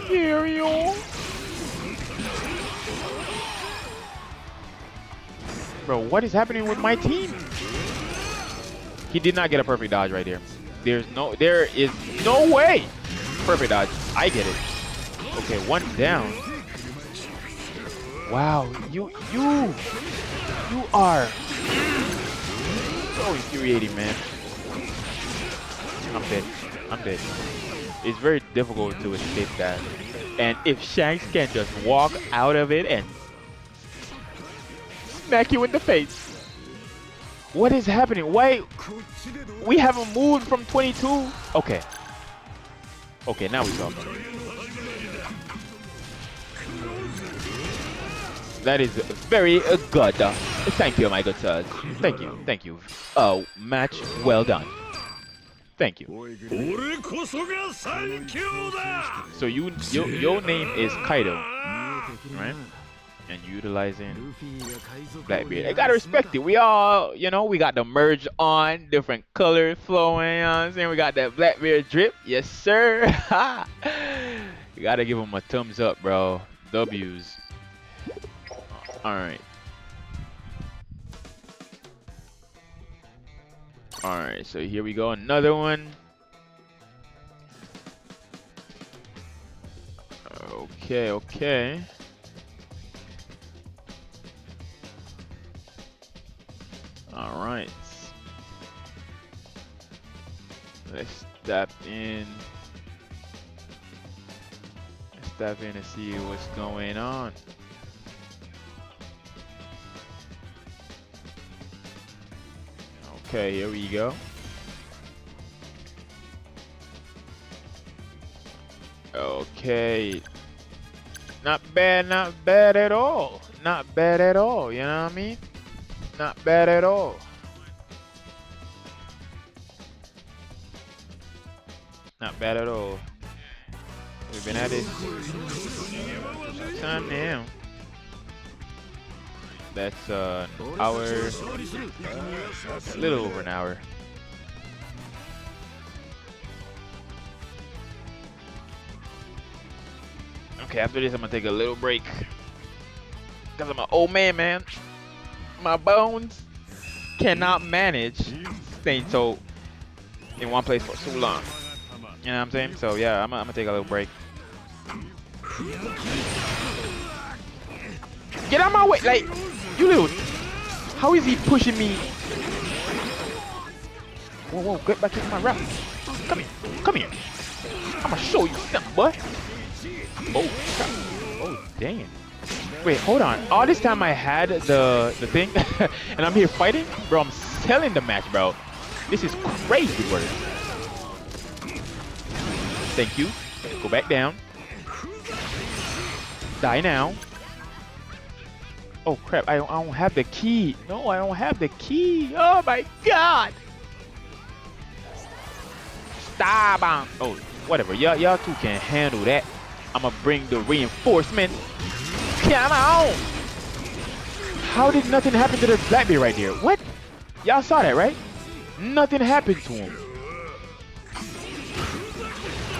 Here you are. Bro, what is happening with my team? He did not get a perfect dodge right there. There is no way. Perfect dodge. I get it. Okay, one down. Wow, you are so infuriating, man. I'm dead. It's very difficult to escape that. And if Shanks can just walk out of it and smack you in the face. What is happening? Why? We haven't moved from 22. Okay. Okay, now we talking. That is very good. Thank you, my good sirs. Thank you. Match well done. Thank you. So your name is Kaido, right? And utilizing Blackbeard. I gotta respect it. We all, we got the merge on, different colors flowing, you know what I'm saying? We got that Blackbeard drip. Yes, sir. You gotta give him a thumbs up, bro. W's. Alright. Alright, so here we go. Another one. Okay, okay. Alright. Let's step in. Let's step in and see what's going on. Okay, here we go. Okay. Not bad at all. Not bad at all, you know what I mean? Not bad at all. Not bad at all. We've been at it some time now. That's an hour, a little over an hour. Okay, after this, I'm gonna take a little break. Because I'm an old man. My bones cannot manage staying so in one place for so long. You know what I'm saying? So yeah, I'm gonna take a little break. Get out of my way! Like, you little... How is he pushing me? Whoa, get back in my route. Come here. I'm gonna show you something, boy. Oh, crap. Oh, damn. Wait, hold on. All this time I had the thing, and I'm here fighting? Bro, I'm selling the match, bro. This is crazy work. Thank you. Go back down. Die now. Oh crap, I don't have the key. No, I don't have the key. Oh my god. Stop on. Oh, whatever. Y'all two can handle that. I'ma bring the reinforcement. Come on. How did nothing happen to the Blackbeard right there? What? Y'all saw that, right? Nothing happened to him.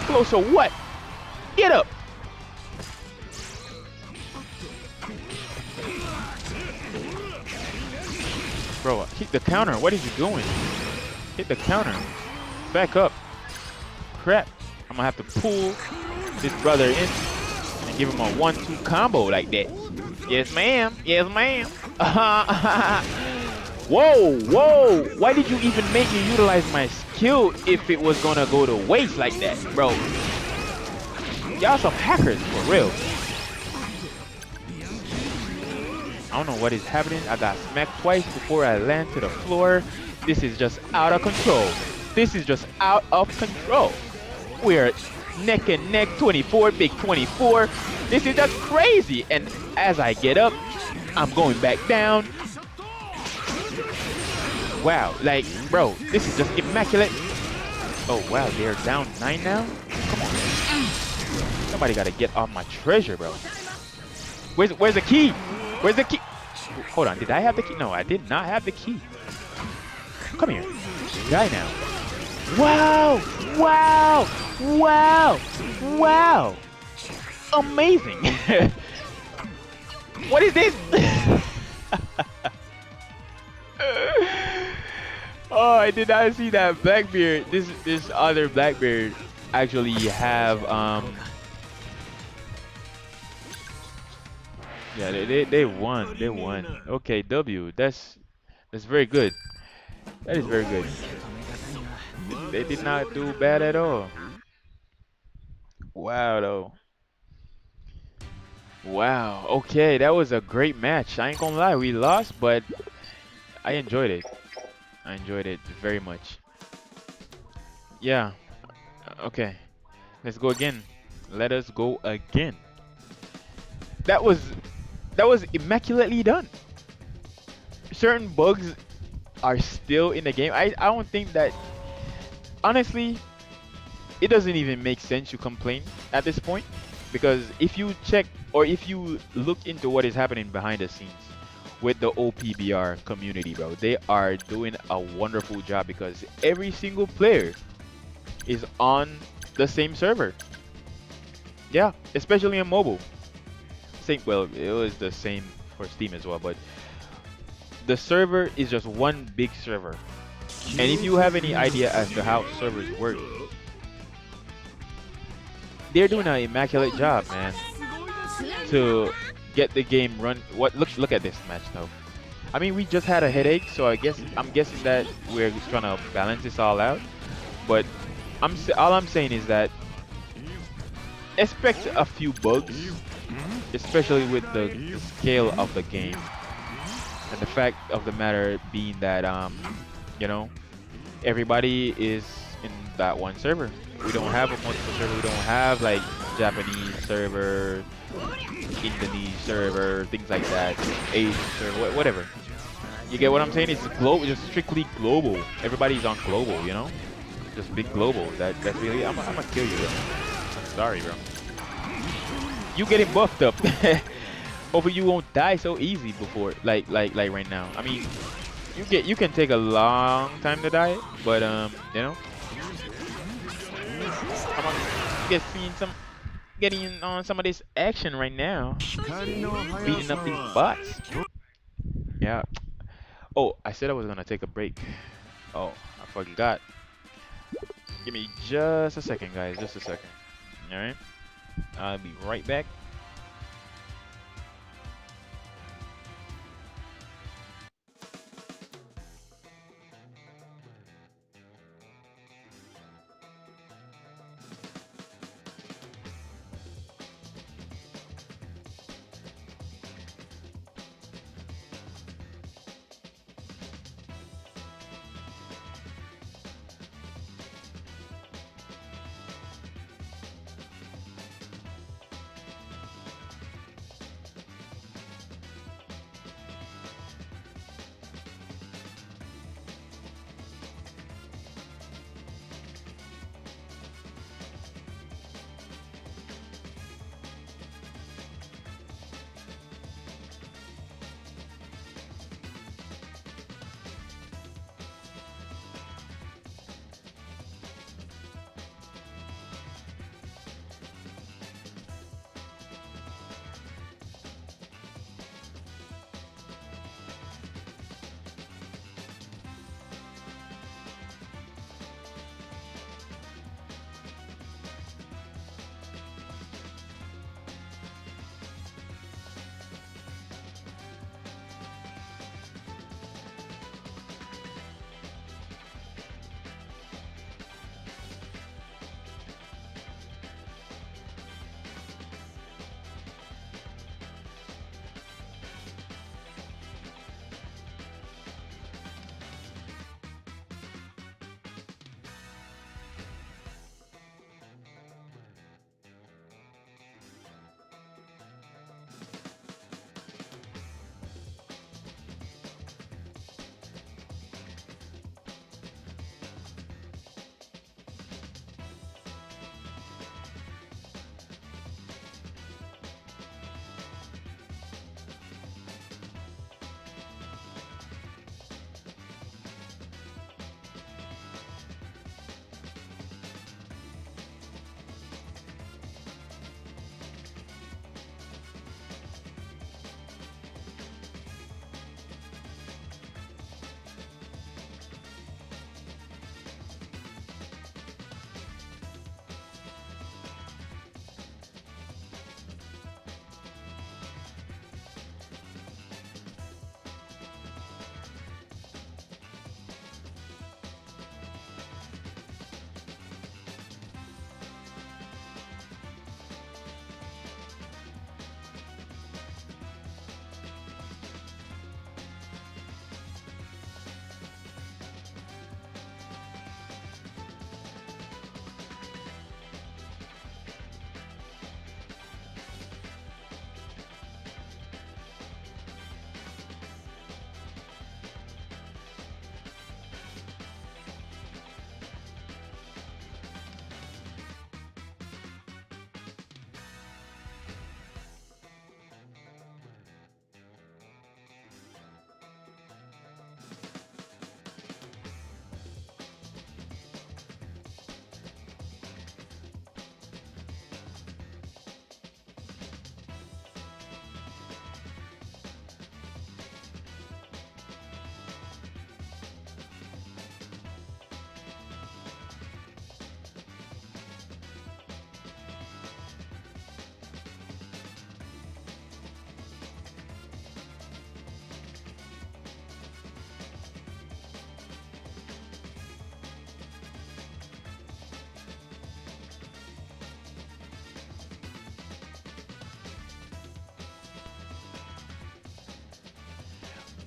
Closer what? Get up. Bro, hit the counter. What is he doing? Hit the counter. Back up. Crap. I'm gonna have to pull this brother in and give him a 1-2 combo like that. Yes, ma'am. Yes, ma'am. Whoa. Why did you even make me utilize my skill if it was gonna go to waste like that, bro? Y'all some hackers, for real. I don't know what is happening. I got smacked twice before I land to the floor. This is just out of control. This is just out of control. We're neck and neck, 24, big 24. This is just crazy. And as I get up, I'm going back down. Wow, like, bro, this is just immaculate. Oh, wow, they're down 9 now? Come on. Somebody gotta get off my treasure, bro. Where's the key? Where's the key? Hold on, did I have the key? No, I did not have the key. Come here. Die now. Wow. Amazing. What is this? Oh, I did not see that Blackbeard. This other Blackbeard actually have yeah, they won. They won. Okay, W. That's very good. That is very good. They did not do bad at all. Wow, though. Wow. Okay, that was a great match. I ain't gonna lie, we lost, but I enjoyed it. I enjoyed it very much. Yeah. Okay. Let's go again. Let us go again. That was immaculately done. Certain bugs are still in the game. I don't think that honestly, it doesn't even make sense to complain at this point because if you check or if you look into what is happening behind the scenes with the OPBR community, bro, they are doing a wonderful job because every single player is on the same server. Yeah, especially on mobile. Same, well, it was the same for Steam as well, but the server is just one big server. And if you have any idea as to how servers work, they're doing an immaculate job, man, to get the game run. What? Look at this match though. I mean, we just had a headache, so I'm guessing that we're trying to balance this all out. But all I'm saying is that expect a few bugs, especially with the scale of the game and the fact of the matter being that you know, everybody is in that one server. We don't have a multiple server. We don't have like Japanese server, Indonesian server, things like that, Asian server, whatever. You get what I'm saying? It's global, just strictly global. Everybody's on global, you know? Just big global. That's really. I'm gonna kill you, bro. I'm sorry, bro. You getting buffed up. Hopefully you won't die so easy before, like right now. I mean, you can take a long time to die, but you know, I'm gonna get seeing some getting on some of this action right now, beating up these bots. Yeah. Oh, I said I was gonna take a break. Oh, I forgot. Give me just a second, guys. Just a second. All right. I'll be right back.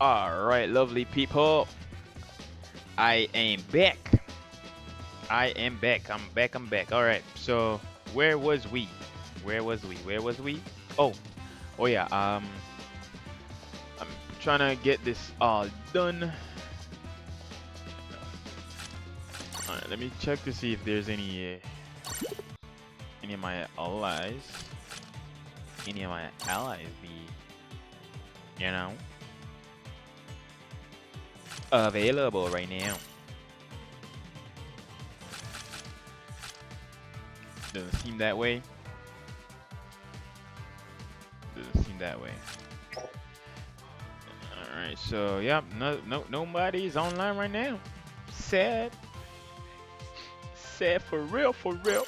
All right, lovely people. I am back. I am back. I'm back. I'm back. All right. So where was we? Where was we? Where was we? Oh, oh yeah. I'm trying to get this all done. All right. Let me check to see if there's any of my allies. Any of my allies be, you know, available right now. Doesn't seem that way. Doesn't seem that way. All right, so yeah, nobody's online right now. Sad, sad for real, for real.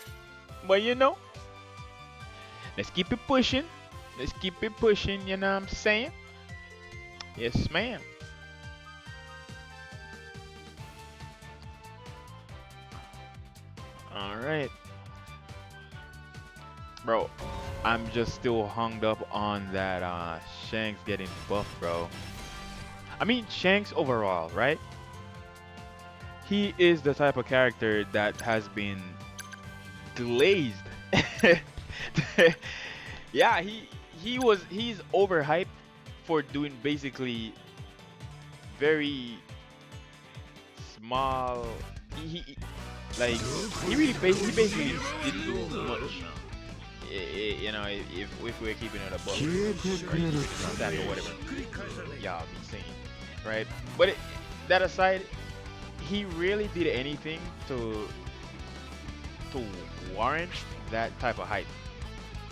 But you know, let's keep it pushing. Let's keep it pushing. You know what I'm saying? Yes, ma'am. All right, bro. I'm just still hung up on that Shanks getting buffed, bro. I mean, Shanks overall, right? He is the type of character that has been glazed. Yeah, he's overhyped for doing basically very small. He like he basically didn't do much. You know, if we're keeping it above that or whatever y'all be saying, right? But that aside, he really did anything to warrant that type of hype.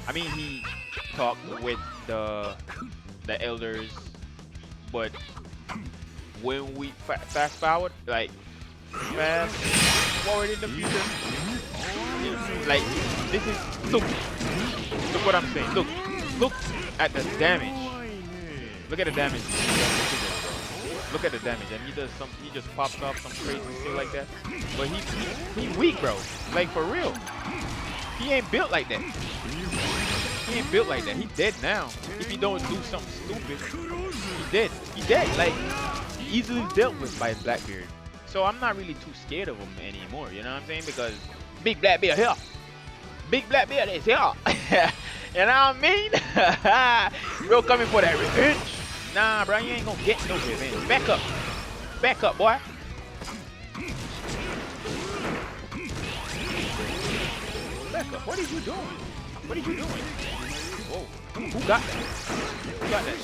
I mean, he talked with the elders, but when we fast forward, like fast forward in the future, like this is look what I'm saying. Look at the damage. Look at the damage. Look at the damage, and he just pops off some crazy shit like that. But he weak, bro. Like for real. He ain't built like that. He ain't built like that. He dead now. If he don't do something stupid, he dead. He dead. Like easily dealt with by Blackbeard. So I'm not really too scared of him anymore. You know what I'm saying? Because big Blackbeard here. Big Blackbeard is here. You know what I mean? Bro, coming for that revenge. Nah, bro, you ain't gonna get no revenge. Back up. Back up, boy. Back up. What are you doing? What are you doing? Whoa. Who got that? Who got that?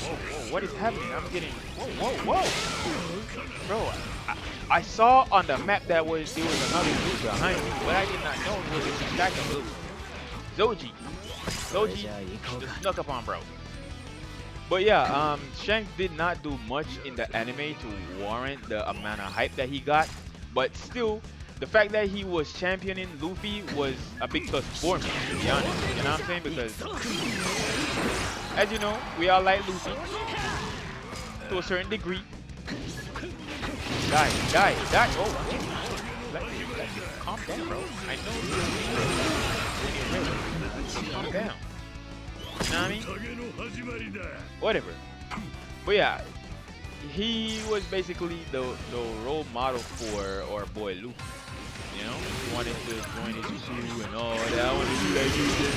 Whoa, what is happening? I'm getting... Whoa. Bro, I saw on the map that there was another dude behind me, but I did not know it was a distracting dude. Zoji just snuck up on bro. But yeah, Shanks did not do much in the anime to warrant the amount of hype that he got. But still, the fact that he was championing Luffy was a big plus for me, to be honest. You know what I'm saying? Because, as you know, we all like Luffy to a certain degree. Die. Oh, calm down, bro. I know you're calm down. You know what I mean? Whatever. But yeah, he was basically the role model for our boy Luffy. You know, he wanted to join his crew and all that. I want to do like you did.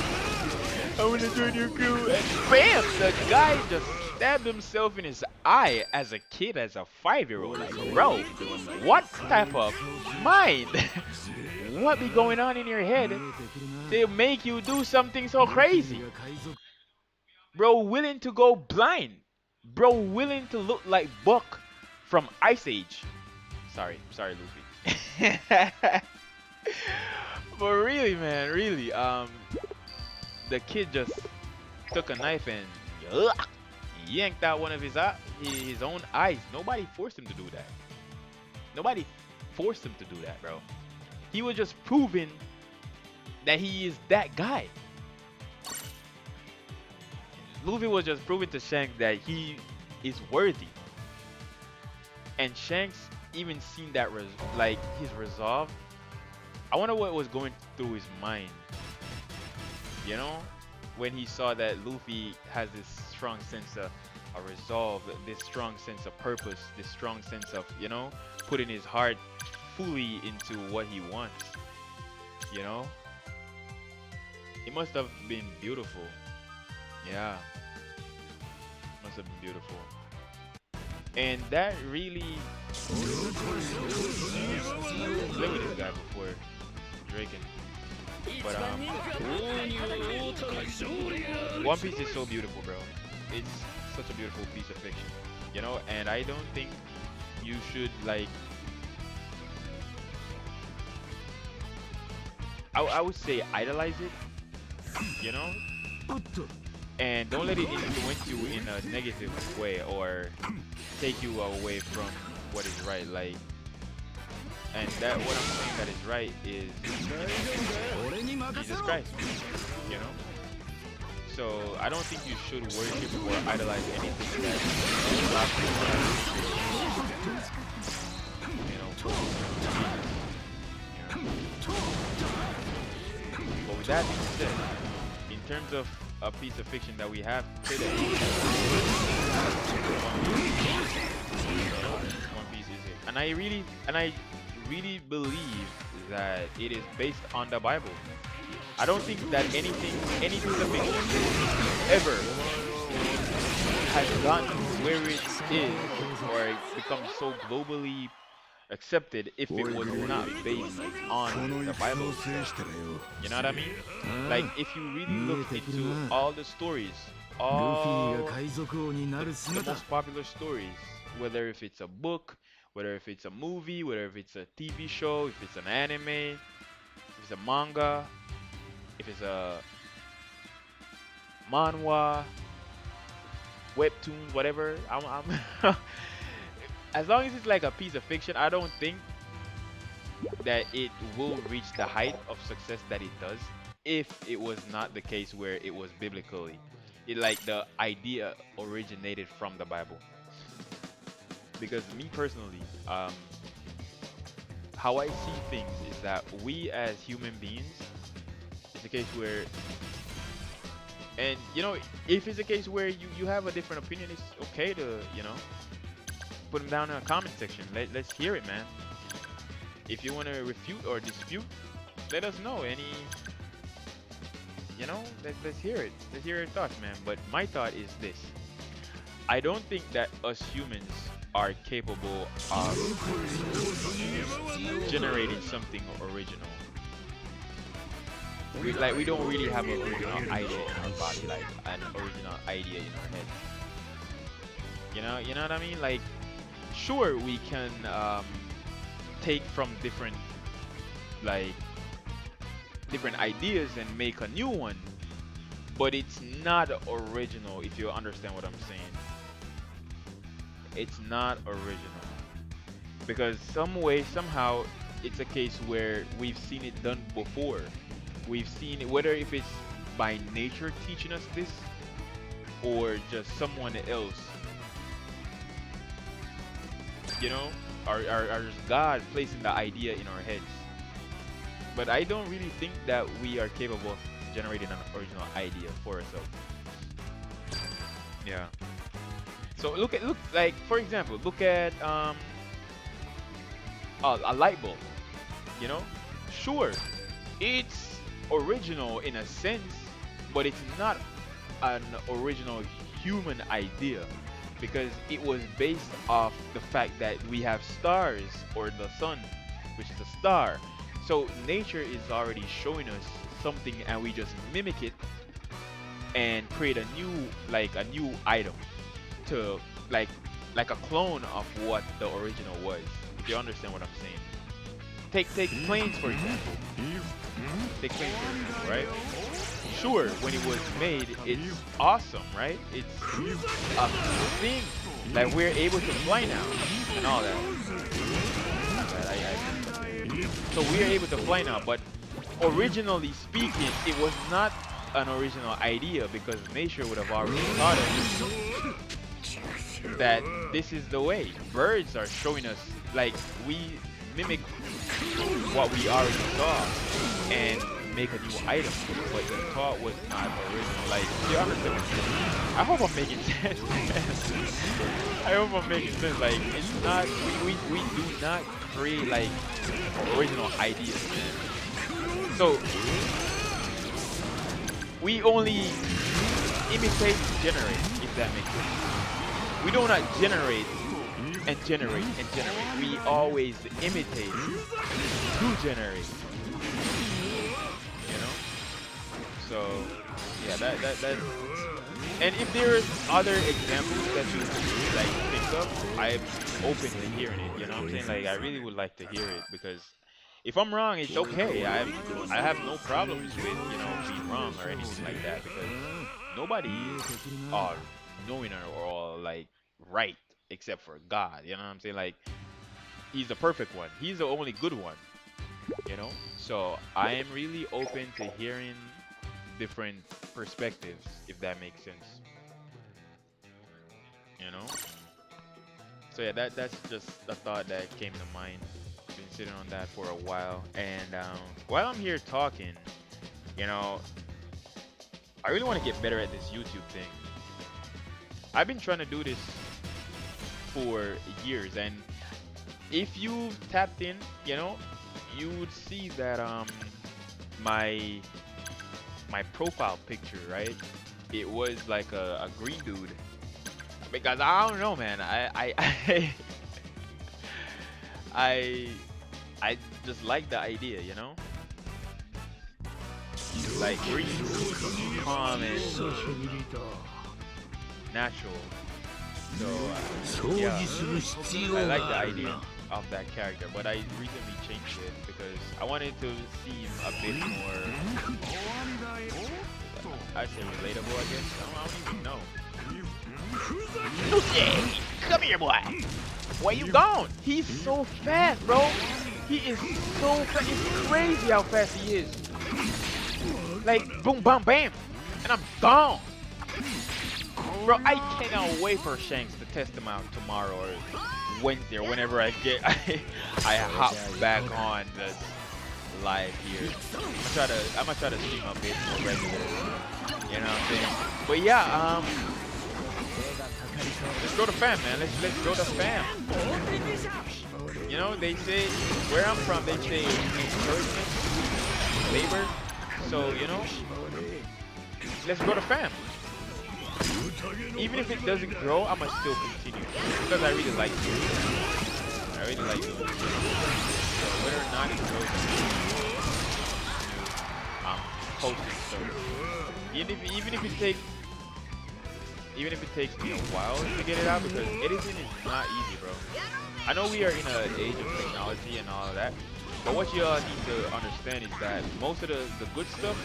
I want to join your crew. And bam! The guy just stabbed himself in his eye as a kid, as a 5-year-old. Like, bro, what type of mind? What be going on in your head to make you do something so crazy? Bro, willing to go blind. Bro, willing to look like Buck from Ice Age. Sorry, Luffy. But really, man, really, the kid just took a knife and yanked out one of his own eyes. Nobody forced him to do that. Nobody forced him to do that, bro. He was just proving that he is that guy. Luffy was just proving to Shanks that he is worthy. And Shanks even seen that his resolve. I wonder what was going through his mind. You know? when he saw that Luffy has this strong sense of a resolve, this strong sense of purpose, this strong sense of, putting his heart fully into what he wants, you know? It must have been beautiful. Yeah, must have been beautiful. And that really played with this guy before Draken. But One Piece is so beautiful, bro. It's such a beautiful piece of fiction, and I don't think you should like. I would say idolize it, you know, and don't let it influence you in a negative way or take you away from what is right. Like, and that what I'm saying that is right is Jesus Christ, you know. So I don't think you should worship or idolize anything that allows But with that being said, in terms of a piece of fiction that we have today, One Piece is it, and I really believe that it is based on the Bible. I don't think that any piece of fiction ever has gotten where it is or become so globally accepted if it was not based on the Bible. You know what I mean? Like if you really look into all the stories, all the most popular stories, whether if it's a book, whether if it's a movie, whether if it's a TV show, if it's an anime, if it's a manga, if it's a manhwa, webtoon, whatever. I'm as long as it's like a piece of fiction, I don't think that it will reach the height of success that it does if it was not the case where it was biblically. It like the idea originated from the Bible. Because me personally, how I see things is that we as human beings, it's a case where, and if it's a case where you have a different opinion, it's okay to, put them down in the comment section. Let's hear it, man. If you want to refute or dispute, let us know. Let's hear it. Let's hear your thoughts, man. But my thought is this. I don't think that us humans are capable of generating something original. We don't really have an original idea in our body, like an original idea in our head. You know what I mean? Like, sure, we can take from different ideas and make a new one, but it's not original. If you understand what I'm saying, it's not original because some way, somehow, it's a case where we've seen it done before. We've seen it, whether if it's by nature teaching us this or just someone else, or just God placing the idea in our heads. But I don't really think that we are capable of generating an original idea for ourselves. Yeah. So look like, for example, look at a light bulb. Sure, it's original in a sense, but it's not an original human idea because it was based off the fact that we have stars or the sun, which is a star. So nature is already showing us something and we just mimic it and create a new item to like a clone of what the original was. If you understand what I'm saying. Take planes for example. Take planes for example, right? Sure, when it was made, it's awesome, right? It's a thing. Like we're able to fly now and all that. So we're able to fly now, but originally speaking, it was not an original idea because nature would have already taught us that this is the way. Birds are showing us, like we mimic what we already saw, and make a new item, but the thought was not original. Like, you understand what I'm saying? I hope I'm making sense. I hope I'm making sense. Like, it's not, we do not create like original ideas, man. So we only imitate, generate, if that makes sense. We do not generate and generate and generate. We always imitate to generate. You know? So yeah, that. And if there's other examples that you like think of, I'm open to hearing it. You know what I'm saying? Like I really would like to hear it because if I'm wrong, it's okay. I have no problems with being wrong or anything like that because nobody is knowing or all like right except for God. You know what I'm saying? Like He's the perfect one. He's the only good one. You know. So I am really open to hearing different perspectives, if that makes sense. You know. So yeah, that's just a thought that came to mind. Been sitting on that for a while, and while I'm here talking, you know, I really want to get better at this YouTube thing. I've been trying to do this for years, and if you tapped in, you know, you would see that my my profile picture, right? It was like a green dude because I don't know, man. I I just like the idea, you know, like green, calm and natural. So yeah, I like the idea of that character, but I recently changed it because I wanted to seem a bit more, I say relatable, I guess. I don't even know. Lucy, come here, boy. Where you going? He's so fast, bro. He is so fast. It's crazy how fast he is. Like boom, bam, bam, and I'm gone. Bro, I cannot wait for Shanks to test him out tomorrow or Wednesday or whenever I get I hop back on the live here. I'm gonna try to stream a bit more regular. You know what I'm saying? But yeah, let's go to fam, man. Let's go to fam. You know, they say where I'm from, they say encouragement, labor. So you know, let's go to fam. Even if it doesn't grow, I'ma still continue because I really like it. I really like it. So whether or not it grows, I'm posting stuff. Even if it takes me a while to get it out because editing is not easy, bro. I know we are in an age of technology and all of that, but what you all need to understand is that most of the good stuff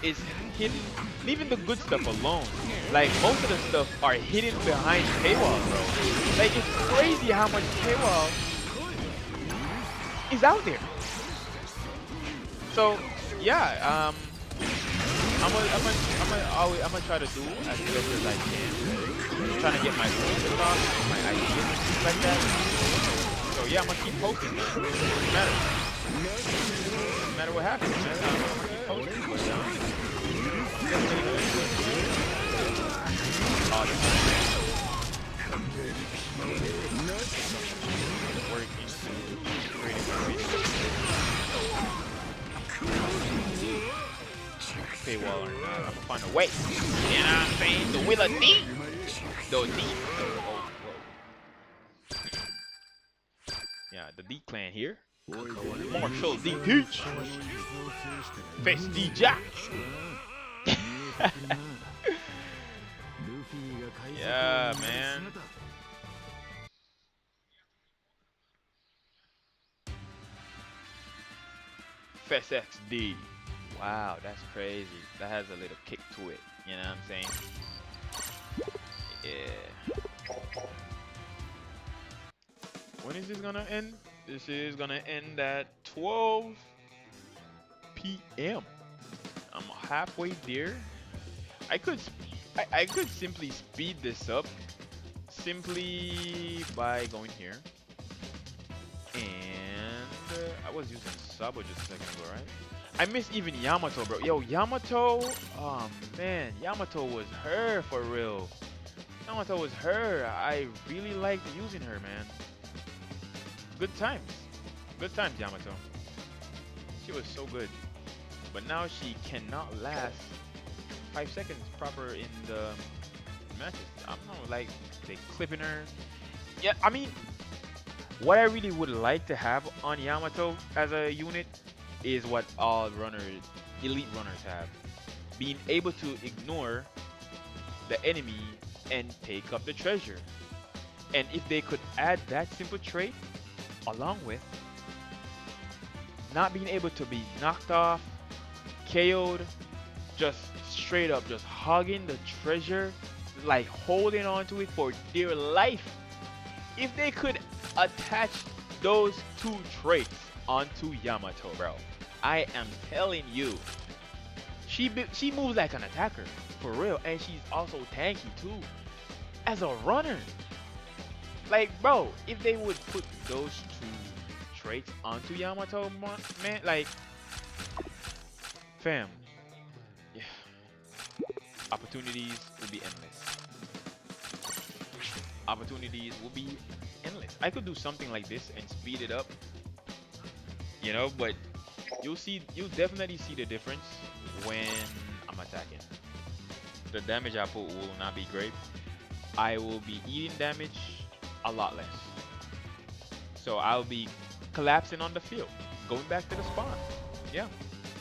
is hidden. Leaving the good stuff alone, like most of the stuff are hidden behind paywall, bro. Like it's crazy how much paywall is out there. So yeah, I'm gonna try to do as best as I can. I'm trying to get my points across, my ideas and things like that. So yeah, I'm gonna keep posting. Doesn't matter. Doesn't matter what happens, man. I'm gonna keep posting. But, paywall or not, I'm gonna find a way. You know what I'm saying? The will of D. The D. Oh, yeah, the D clan here. Marshall D Teach. Face D Jack. Yeah, man. Fest XD. Wow, that's crazy. That has a little kick to it. You know what I'm saying? Yeah. When is this gonna end? This is gonna end at 12 p.m. I'm halfway there. I could I could simply speed this up simply by going here. And I was using sub just a second ago, right? I miss even Yamato, bro. Yo, Yamato. Oh man, Yamato was her for real. Yamato was her. I really liked using her, man. Good times. Good times, Yamato. She was so good. But now she cannot last 5 seconds proper in the matches. I'm not like they clipping her. Yeah, I mean, what I really would like to have on Yamato as a unit is what all runners, elite runners have. Being able to ignore the enemy and take up the treasure. And if they could add that simple trait along with not being able to be knocked off, KO'd, just straight up just hugging the treasure, like holding on to it for dear life. If they could attach those two traits onto Yamato, bro, I am telling you, she moves like an attacker for real, and she's also tanky too as a runner. Like, bro, if they would put those two traits onto Yamato, man, like, fam, yeah, opportunities will be endless. Opportunities will be endless. I could do something like this and speed it up, but you'll definitely see the difference when I'm attacking. The damage I put will not be great. I will be eating damage a lot less. So I'll be collapsing on the field, going back to the spawn. Yeah,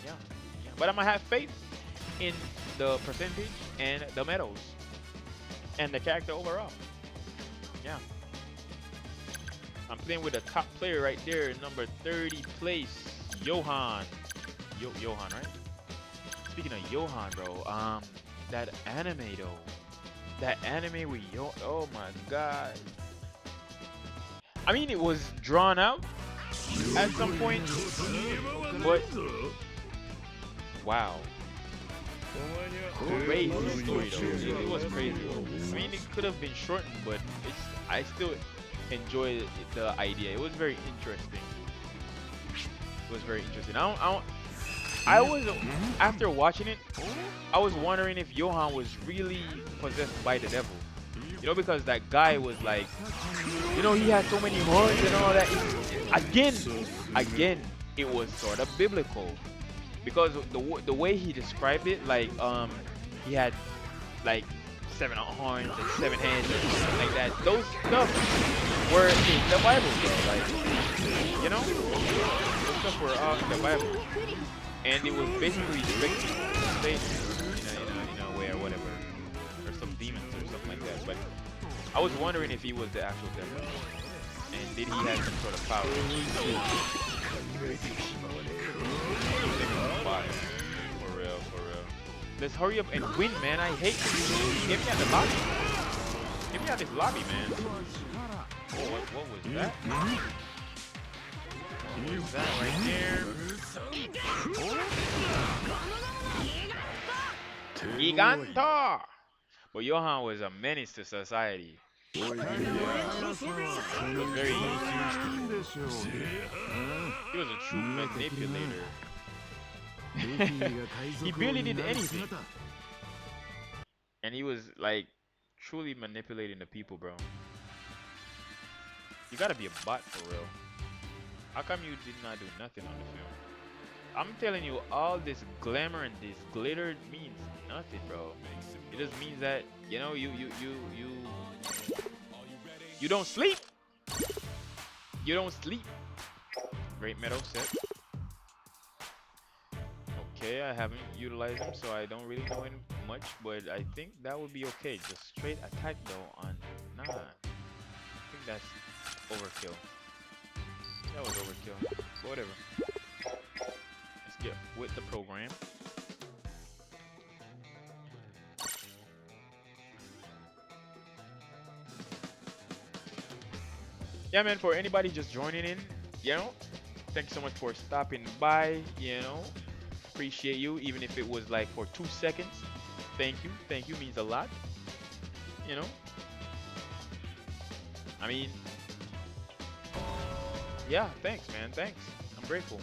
yeah, yeah. But I'm gonna have faith in the percentage and the medals and the character overall. Yeah. I'm playing with a top player right there, number 30 place, Johan. Johan, right? Speaking of Johan, bro, that anime though, that anime with oh my god. I mean, it was drawn out at some point, but wow, crazy story though. It was crazy. I mean, it could have been shortened, but I still enjoy the idea. It was very interesting. It was very interesting. I was after watching it, I was wondering if Johan was really possessed by the devil. Because that guy was like, he had so many horns and all that. Again, it was sort of biblical because the way he described it, like he had like 7 horns and 7 hands or something like that. Those stuff were in the Bible, bro. Like, those stuff were all in the Bible, and it was basically depicting Satan in a way or whatever, or some demons or something like that. But I was wondering if he was the actual devil, and did he have some sort of power? Fire. For real, for real. Let's hurry up and win, man. I hate this. Get me out the lobby. Get me out this lobby, man. Oh, what was that? What was that right there? Gigantor! But Johan was a menace to society. Yeah. He was very he was a true manipulator. He barely did anything. And he was like truly manipulating the people, bro. You gotta be a bot for real. How come you did not do nothing on the film? I'm telling you, all this glamour and this glitter means nothing, bro. It just means that you don't sleep. You don't sleep. Great metal set. Okay, I haven't utilized them, so I don't really know much, but I think that would be okay. Just straight attack though on I think that's overkill. That was overkill. But whatever. Let's get with the program. Yeah, man, for anybody just joining in, thank you so much for stopping by, appreciate you, even if it was like for 2 seconds. Thank you means a lot, I mean, yeah, thanks, man, thanks. I'm grateful.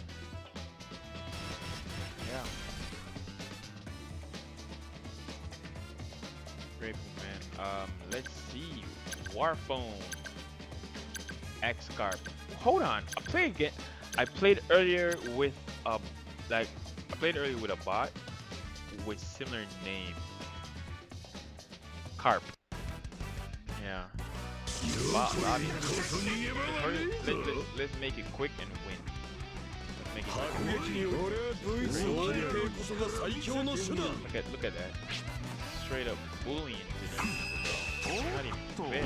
Yeah. Grateful, man. Let's see. Warphone. X-Carp. Hold on. I played again. I played earlier with a like I played earlier with a bot with similar name. Carp. Yeah. Lobby. Let's make it quick and win. Let's make it quick. Look at that. Straight up bullying to them. Not even fair.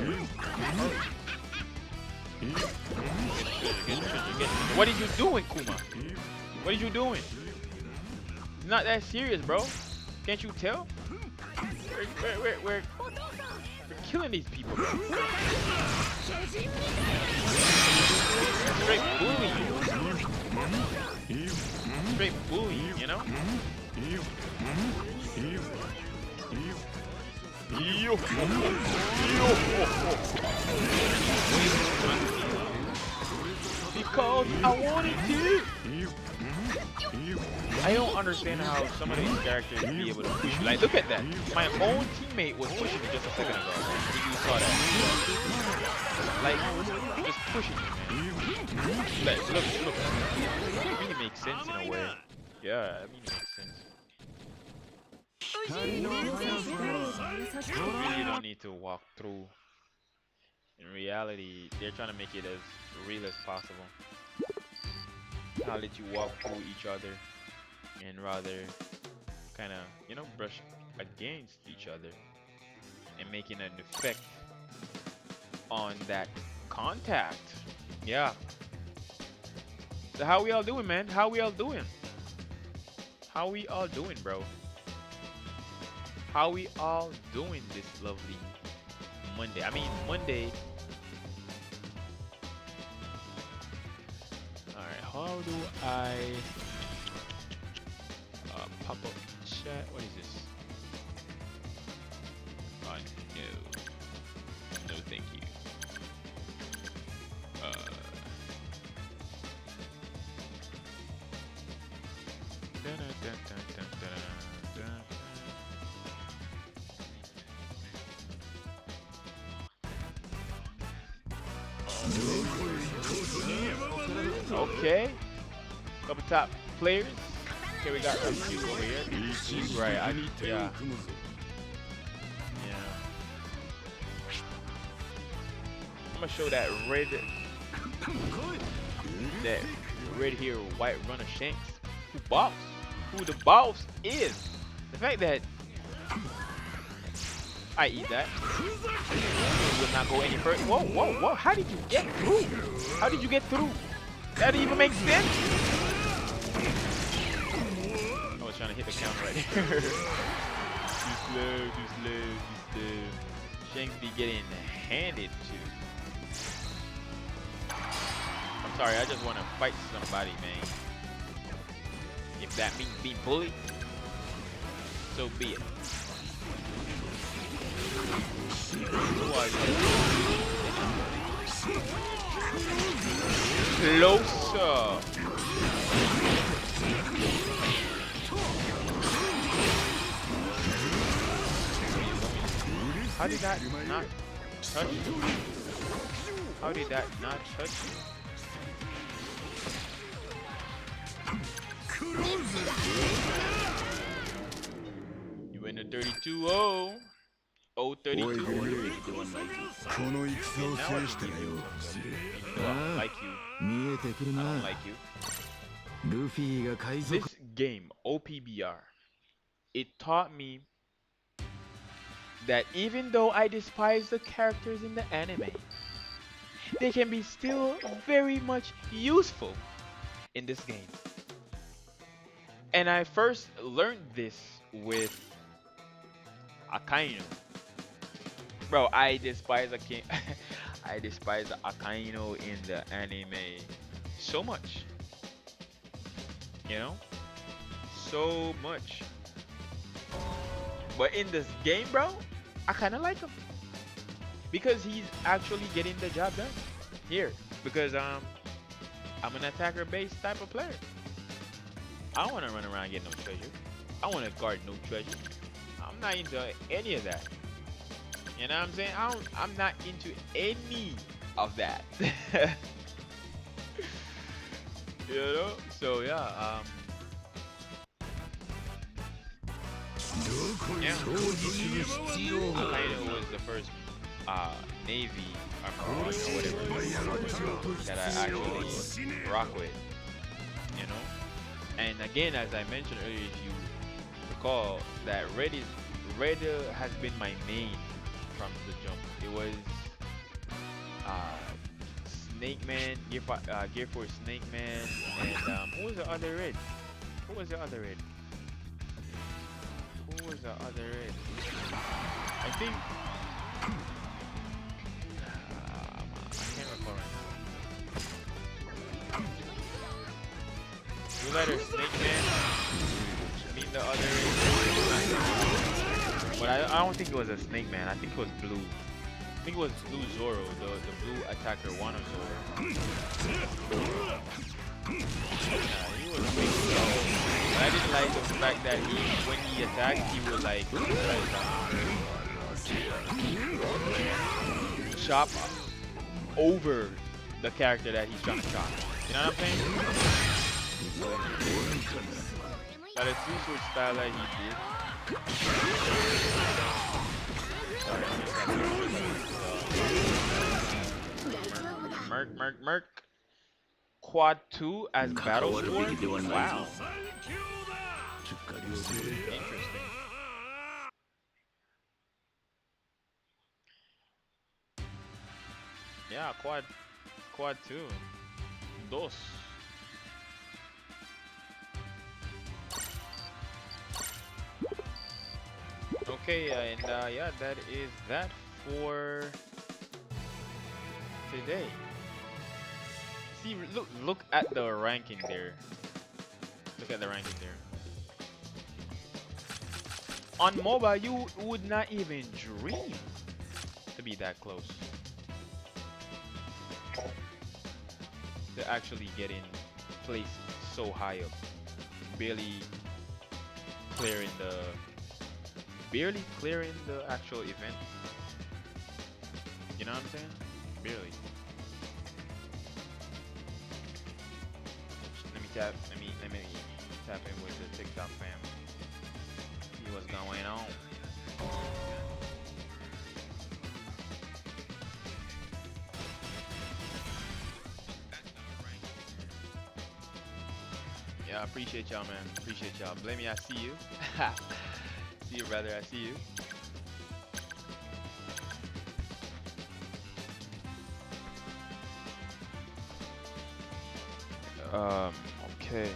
What are you doing, Kuma? What are you doing? It's not that serious, bro. Can't you tell? We're killing these people, bro. Straight bullying. Straight bullying, you know? Because I wanted to. I don't understand how some of these characters be able to push. Like, look at that. My own teammate was pushing me just a second ago. If you saw that. Like, just pushing me, man. Like, look. I mean, it makes sense in a way. Yeah, I mean, it makes sense. You really don't need to walk through. In reality, they're trying to make it as real as possible. I'll let you walk through each other and rather kind of, you know, brush against each other and making an effect on that contact. Yeah. So how we all doing, man? How we all doing? How we all doing, bro? How we all doing this lovely Monday? I mean, Monday. Alright, how do I pop up chat? What is this? Oh, no. No, thank you. Okay, couple top players. Okay, we got a few over here. Right, yeah. I'm gonna show that red here, white runner Shanks. Who the boss is. The fact that I eat that. Will not go any further. Whoa. How did you get through? How did you get through? That didn't even make sense. I was trying to hit the counter right here. Too slow. Shanks be getting handed to. I'm sorry, I just want to fight somebody, man. If that means being bullied, so be it. Closer. How did that not touch you? How did that not touch you? You went to 32-0. 032. I don't like you. This game, OPBR, it taught me that even though I despise the characters in the anime, they can be still very much useful in this game. And I first learned this with Akainu. Bro, I despise I despise Akainu in the anime so much. You know? So much. But in this game, bro, I kinda like him. Because he's actually getting the job done. Here. Because I'm an attacker based type of player. I don't want to run around and get no treasure. I want to guard no treasure. I'm not into any of that. You know what I'm saying? I'm not into any of that. You know? So yeah, yeah. I kind of was the first Navy or Marine or whatever that I actually rock with. You know? And again, as I mentioned earlier, if you recall, that red has been my main from the jump. It was uh, Snake Man, Gear Force Snake Man, and who was the other red? Who was the other red? Who was the other red? I think I can't recall right now. It was either Snake Man, I mean the other red, but I don't think it was a Snake Man. I think it was Blue. I think it was Blue Zoro, the blue attacker one of Zoro. Yeah, he was big slow. But I didn't like the fact that when he attacked, he would like chop over the character that he's trying to chop. You know what I'm saying? But the two sword style that he did. Merc. Quad 2 as battle sword? Wow. Interesting. Yeah, quad 2. Dos. Okay, and yeah, that is that for today. See, look at the ranking there. Look at the ranking there. On mobile, you would not even dream to be that close. To actually get in place so high up. Barely clearing the actual event. You know what I'm saying? Barely. Let me tap in with the TikTok fam. See what's going on. Yeah, I appreciate y'all, man. Appreciate y'all. Blame me, I see you. See you, brother. I see you. Okay.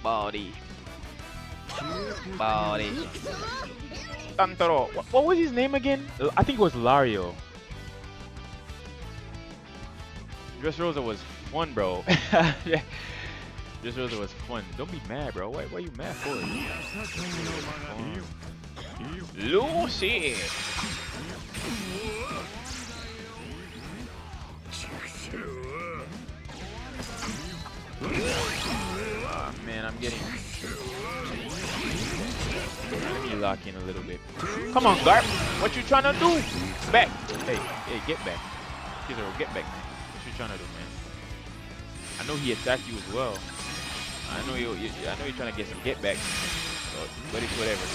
Body. Tantoro. What was his name again? I think it was Lario. Dressrosa was fun, bro. Dressrosa was fun. Don't be mad, bro. Why are you mad for? Lucy. Man, I'm getting. Let me lock in a little bit. Come on, Garp. What you trying to do? Back. Hey, get back. Kizero, get back, man. What you trying to do, man? I know he attacked you as well. I know you're trying to get some get back. So, but it's whatever.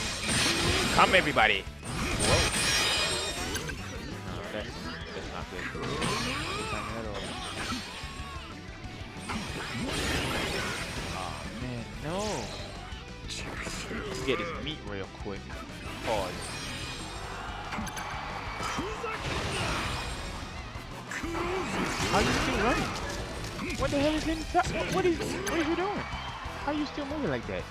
Come, everybody. Whoa. No, that's not good. Good timing at all. Oh man, no. Let's get this meat real quick. Pause. How you still running? What the hell is in the top? What is you doing? How you still moving like that?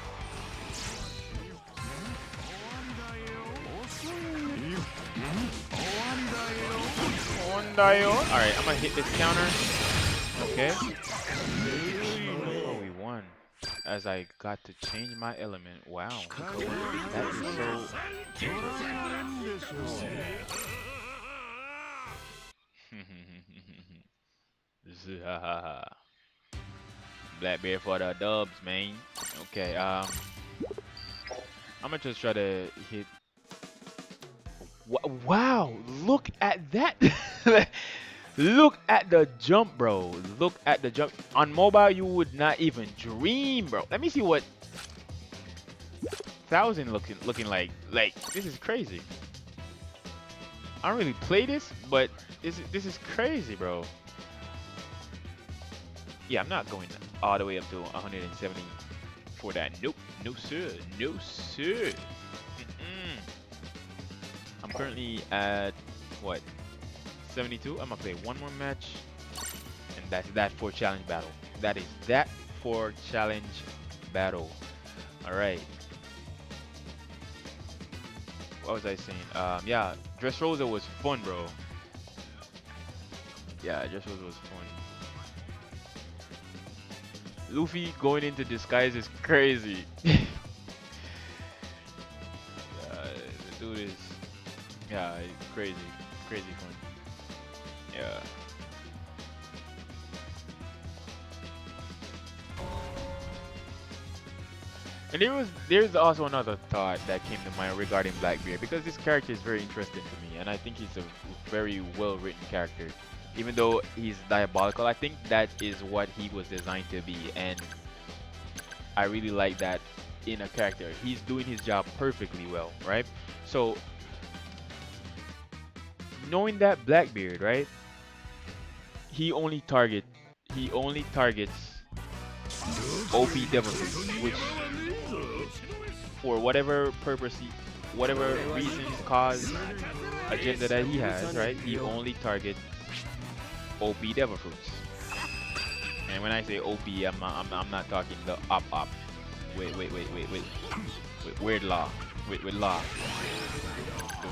Alright, I'm gonna hit this counter. Okay. Oh, we won. As I got to change my element. Wow. That is so interesting. Zhahaha. Blackbeard for the dubs, man. Okay, I'm gonna just try to hit. Wow, look at that. Look at the jump, bro. Look at the jump. On mobile, you would not even dream, bro. Let me see what 1,000 looking like. Like, this is crazy. I don't really play this, but this is crazy, bro. Yeah, I'm not going all the way up to 170 for that. Nope, no sir, no sir. Mm-mm. I'm currently at what 72. I'm gonna play one more match, and that's that for challenge battle. That is that for challenge battle. All right. What was I saying? Yeah, Dressrosa was fun, bro. Yeah, Dressrosa was fun. Luffy going into disguise is crazy. The dude is, yeah, crazy, crazy fun. Yeah. And there's also another thought that came to mind regarding Blackbeard because this character is very interesting to me, and I think he's a very well written character. Even though he's diabolical, I think that is what he was designed to be, and I really like that in a character. He's doing his job perfectly well, right? So knowing that Blackbeard, right? He only target he only targets OP Devil Fruit, which for whatever purpose, whatever reasons, cause, agenda that he has, right? He only targets OP Devil Fruits. And when I say OP, I'm not talking the op. Wait, weird law. With law. So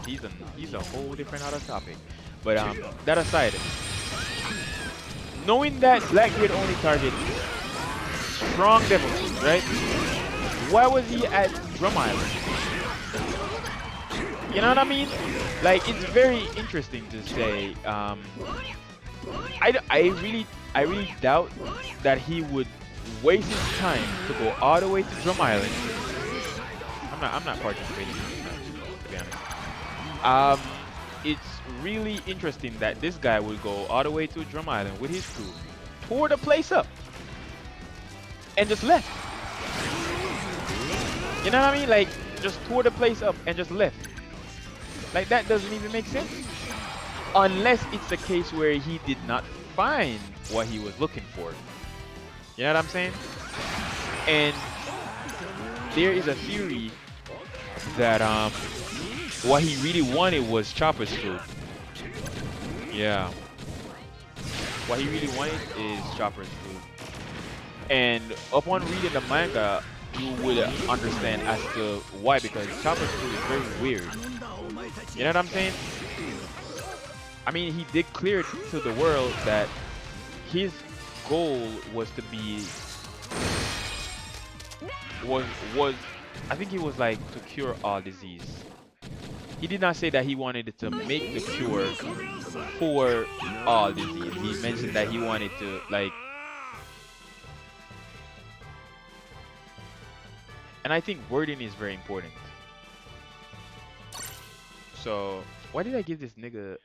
he's a whole different other topic. But that aside, knowing that Blackbeard only targets strong devil fruits, right? Why was he at Drum Island? You know what I mean? Like, it's very interesting to say. I really doubt that he would waste his time to go all the way to Drum Island. I'm not participating in this match, to be honest. It's really interesting that this guy would go all the way to Drum Island with his crew, tore the place up, and just left. You know what I mean? Like, just tore the place up and just left. Like, that doesn't even make sense. Unless it's a case where he did not find what he was looking for. You know what I'm saying? And there is a theory that what he really wanted was Chopper's fruit. Yeah. What he really wanted is Chopper's fruit. And upon reading the manga, you would understand as to why, because Chopper's fruit is very weird. You know what I'm saying? I mean, he did clear to the world that his goal was to be was I think it was like to cure all disease. He did not say that he wanted to make the cure for all disease. He mentioned that he wanted to, like, and I think wording is very important. So why did I give this nigga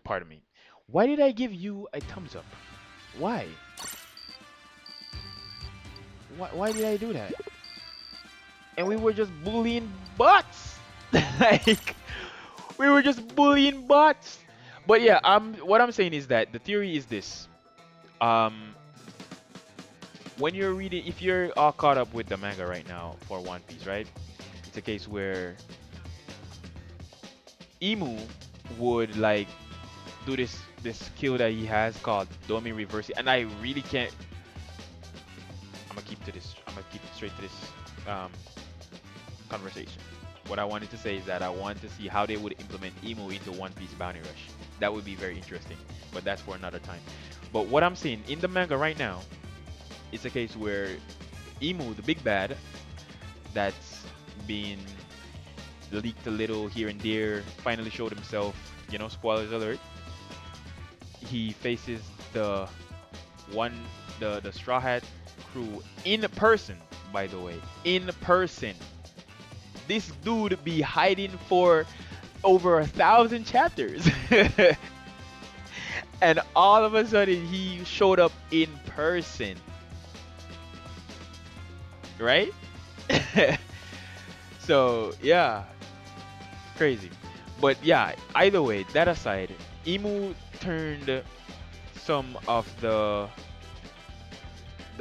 pardon me. Why did I give you a thumbs up? Why? Why did I do that? And we were just bullying bots. Like, we were just bullying bots. But yeah, what I'm saying is that the theory is this. Um when you're reading, if you're all caught up with the manga right now for One Piece, right? It's a case where Emu would like do this skill that he has called Domi Reverse, and I really can't. I'm gonna keep to this. I'm gonna keep it straight to this um, conversation. What I wanted to say is that I want to see how they would implement Emu into One Piece Bounty Rush. That would be very interesting, but that's for another time. But what I'm seeing in the manga right now, it's a case where Emu, the big bad, that's been leaked a little here and there, finally showed himself. You know, spoilers alert. he faces the one the Straw Hat crew in person. By the way, in person, this dude be hiding for over 1,000 chapters, and all of a sudden he showed up in person, right? So yeah, crazy. But yeah, either way, that aside, Imu turned some of the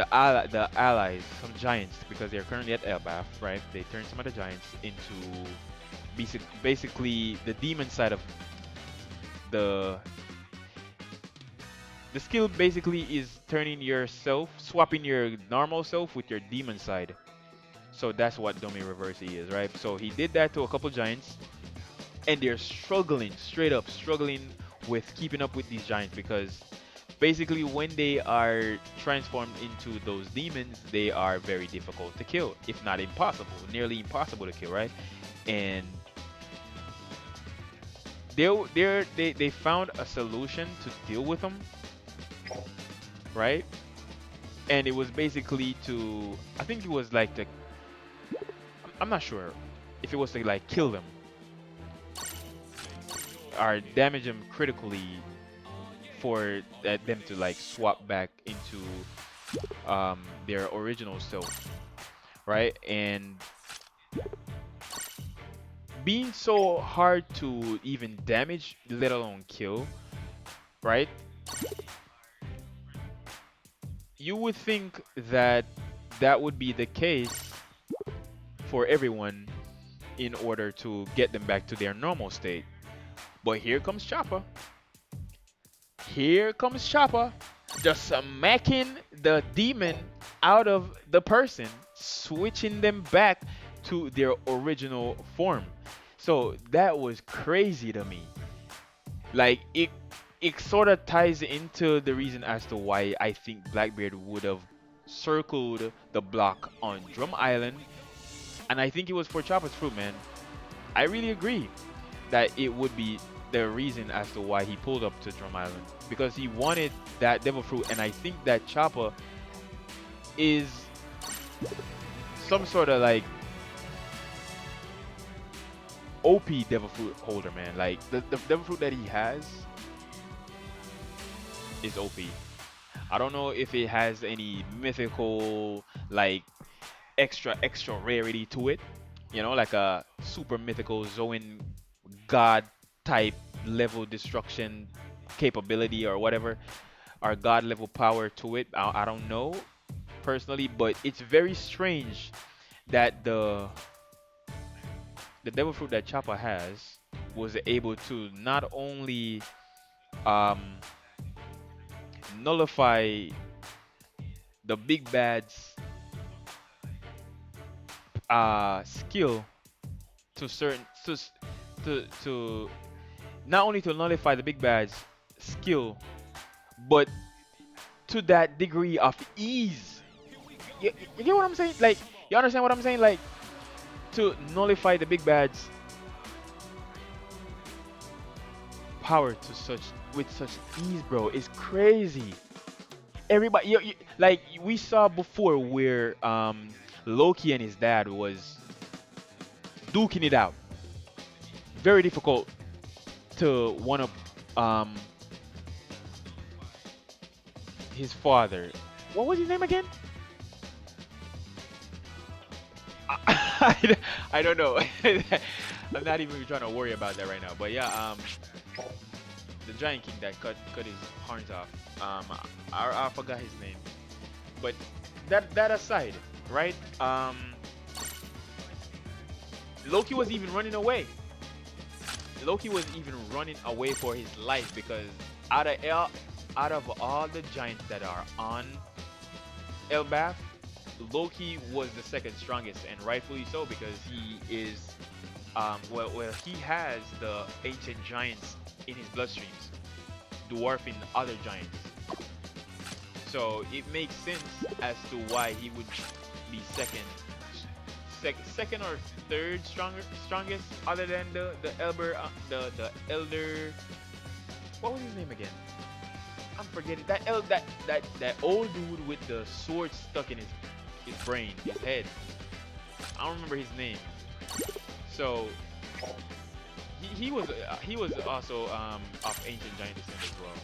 allies, some giants, because they're currently at Elbaf, right? They turned some of the giants into basically the demon side of the the skill. Basically, is turning yourself, swapping your normal self with your demon side. So that's what Domi Reversi is, right? So he did that to a couple giants, and they're struggling, straight up struggling with keeping up with these giants because basically when they are transformed into those demons, they are very difficult to kill, if not impossible, nearly impossible to kill, right? And they found a solution to deal with them, right? And it was basically to, I think it was like to, I'm not sure if it was to like kill them or damage them critically for them to like swap back into their original self, right? And being so hard to even damage, let alone kill, right? You would think that that would be the case for everyone in order to get them back to their normal state. But here comes Chopper. Here comes Chopper, just smacking the demon out of the person, switching them back to their original form. So that was crazy to me. Like it sort of ties into the reason as to why I think Blackbeard would have circled the block on Drum Island, and I think it was for Chopper's fruit, man. I really agree that it would be the reason as to why he pulled up to Drum Island because he wanted that devil fruit, and I think that Chopper is some sort of like OP devil fruit holder, man. Like the devil fruit that he has is OP. I don't know if it has any mythical like extra rarity to it, like a super mythical Zoan god type level destruction capability or whatever, or god level power to it. I don't know personally, but it's very strange that the devil fruit that Chopper has was able to not only um, nullify the big bad's skill to certain to not only to nullify the big bad's skill, but to that degree of ease. You get what I'm saying? Like, you understand what I'm saying? Like, to nullify the big bad's power to such with such ease, bro, is crazy. Everybody, like we saw before, where Loki and his dad was duking it out. Very difficult to one of um his father. What was his name again? I don't know. I'm not even trying to worry about that right now. But yeah, the Giant King that cut his horns off. I forgot his name. But that aside, right? Loki was even running away. Loki was even running away for his life because out of all the giants that are on Elbaf, Loki was the second strongest, and rightfully so because he is he has the ancient giants in his bloodstreams, dwarfing other giants. So it makes sense as to why he would be second or third strongest, other than the elder. What was his name again? forget it. That old dude with the sword stuck in his brain, his head. I don't remember his name. So he was also of ancient giant descent as well.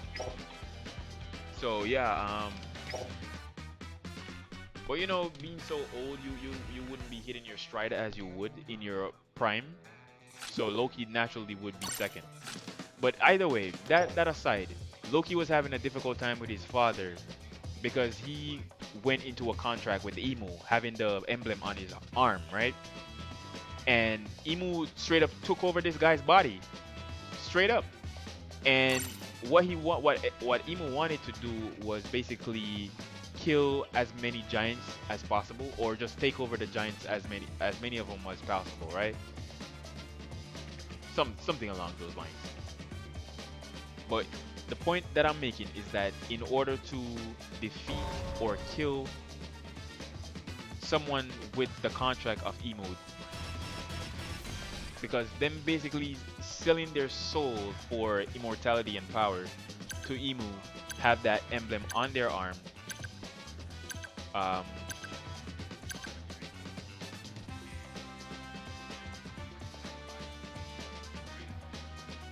So yeah, but you know, being so old, you wouldn't be hitting your stride as you would in your prime. So Loki naturally would be second. But either way, that aside, Loki was having a difficult time with his father because he went into a contract with Emu, having the emblem on his arm, right? And Emu straight up took over this guy's body, straight up. And what Emu wanted to do was basically kill as many giants as possible, or just take over the giants as many of them as possible, right? Something along those lines. But the point that I'm making is that in order to defeat or kill someone with the contract of Emu, because them basically selling their soul for immortality and power to Emu, have that emblem on their arm. Um,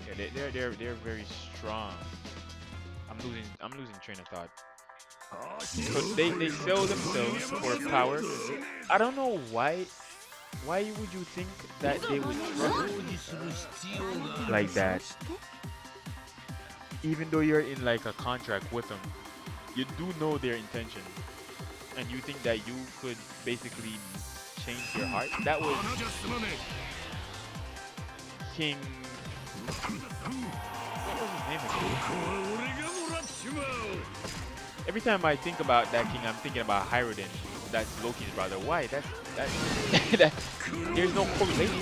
yeah, they're very strong. I'm losing train of thought. So they sell themselves for power. I don't know why. Why would you think that they would trust like that? Even though you're in like a contract with them, you do know their intention, and you think that you could basically change their heart. That was King. What was his name again? Every time I think about that king, I'm thinking about Hyrodin. That's Loki's brother. Why? That that there's no correlation.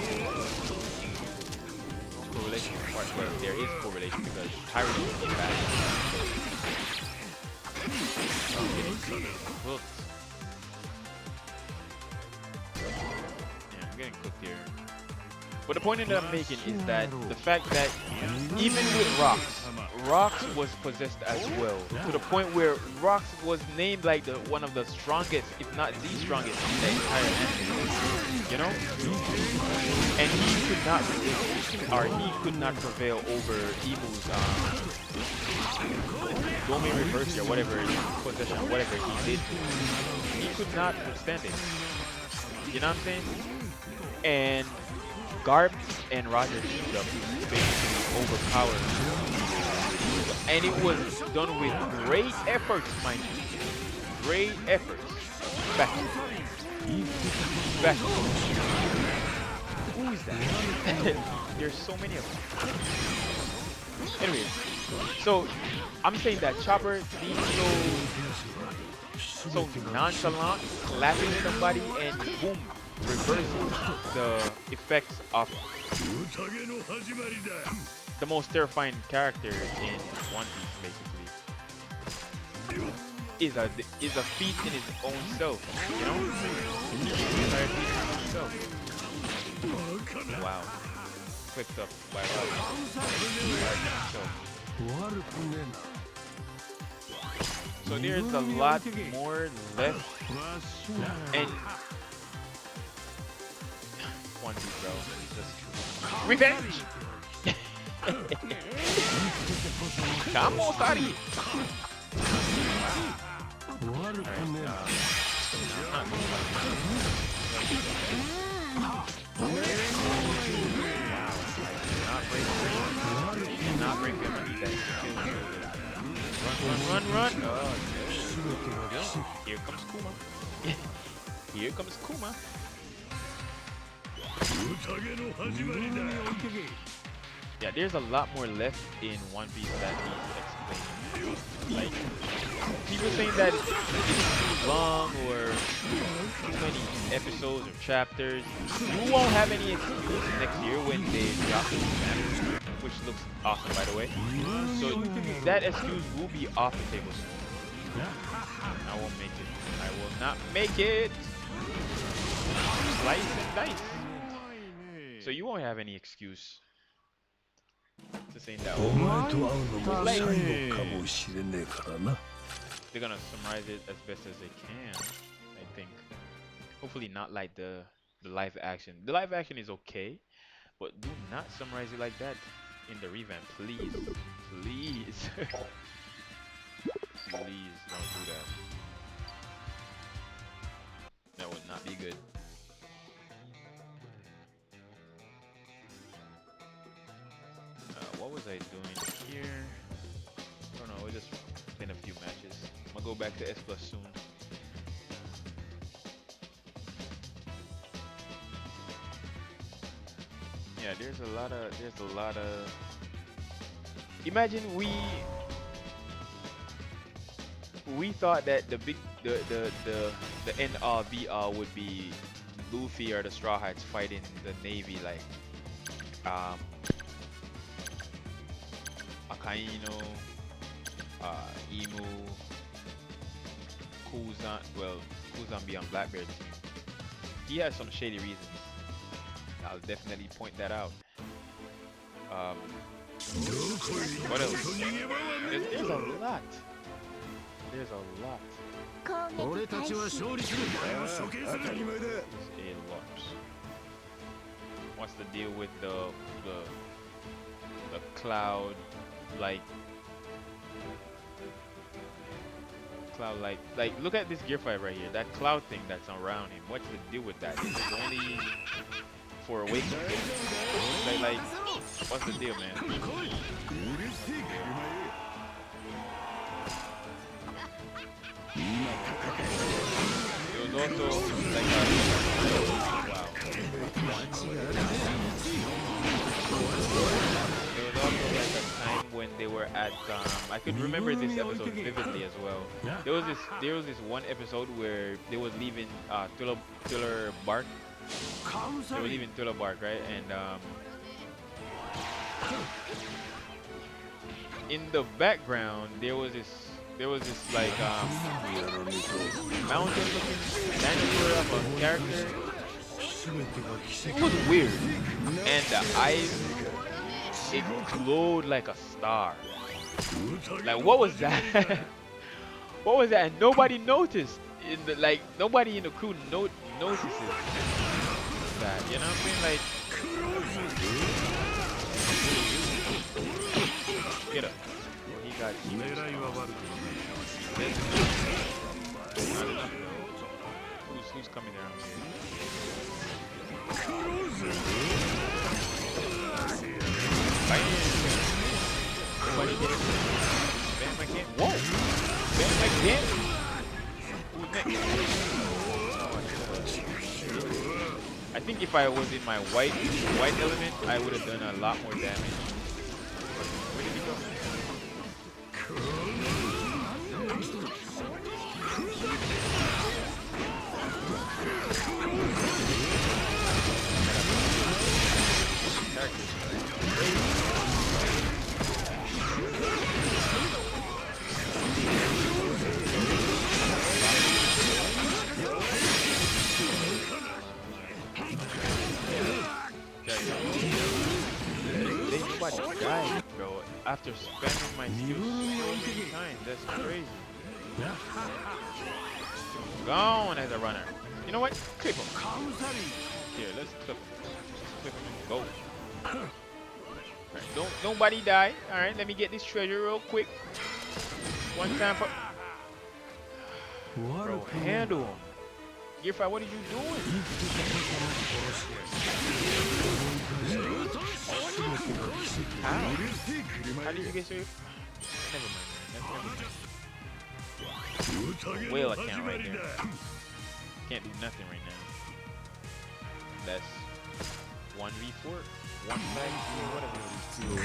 No correlation. Well, there is correlation because Hyrodin is bad. Well, yeah, I'm getting cooked here. But the point that I'm making is that the fact that even with Rox was possessed as well, to the point where Rox was named like one of the strongest, if not the strongest, in the entire anime. You know, and he could not resist, or he could not prevail over Emu's domain reverse or whatever possession, whatever he did. He could not withstand it. You know what I'm saying? And Garp and Roger teamed up to basically overpower, and it was done with great efforts, mind you. Great efforts. Back. Back. Who is that? There's so many of them. Anyways, so I'm saying that Chopper being so nonchalant, clapping somebody, and boom, reverses the effects of the most terrifying character in One Piece, basically, is a feat in his own self. You know, entire feat in himself. Wow, clicked up by so there's a lot more left, and One Piece, bro. Just revenge! Come on, Sari! Not break him. I need that run. Oh, no. Here comes Kuma. Here comes Kuma. Yeah, there's a lot more left in One Piece that needs explaining. Like, people saying that it's too long or too many episodes or chapters. You won't have any excuse next year when they drop the chapter, which looks awesome, by the way. So that excuse will be off the table soon. I won't make it. I will not make it. Slice and dice. So you won't have any excuse. Just ain't that お old. 前と会うのも最後か Dang. もしれねえからな。They're gonna summarize it as best as they can, I think. Hopefully not like the live action. The live action is okay, but do not summarize it like that in the revamp, please. Please. Please don't do that. That would not be good. What was I doing here? I don't know, we're just playing a few matches. I'm gonna go back to S Plus soon. Yeah, there's a lot of imagine we thought that the end all be all would be Luffy or the Straw Hats fighting the Navy like um Akainu, Emu, Kuzan, well, Kuzan be on Blackbeard's team. He has some shady reasons. I'll definitely point that out. Um, what else? There's a lot. There's a lot. 俺たちは勝利する。当たり前だ。There's a lot. What's the deal with the cloud like look at this gear 5 right here. That cloud thing that's around him. What's the deal with that? Is it only for awakening? Like what's the deal, man? It was also like wow. There was also like a time when they were at I could remember this episode vividly as well. There was this one episode where they was leaving Thriller Bark. They were leaving Thriller Bark, right? And in the background there was this like mountain looking chandelier of a character. It was weird. And the eyes, it glowed like a star. Like what was that? What was that? And nobody noticed. Nobody in the crew notices that. You know what I mean? Like get up. Well, he got not enough though. Who's coming around here? Fight. Nobody get it. Bam again. Whoa! Bam again. Who's next? I think if I was in my white element, I would have done a lot more damage. Where did he go? Nobody died, bro. After spamming my skills so many times, that's crazy. Gone as a runner. You know what? Clip him. Here, let's clip him. Just clip him and go. Right, nobody die. All right, let me get this treasure real quick. One time for. Bro, handle him. Gear 5, what are you doing? How did you get through? Never mind, man. That's never mind. Whale account right there. Can't do nothing right now. That's 1v4, 1v3, whatever it is.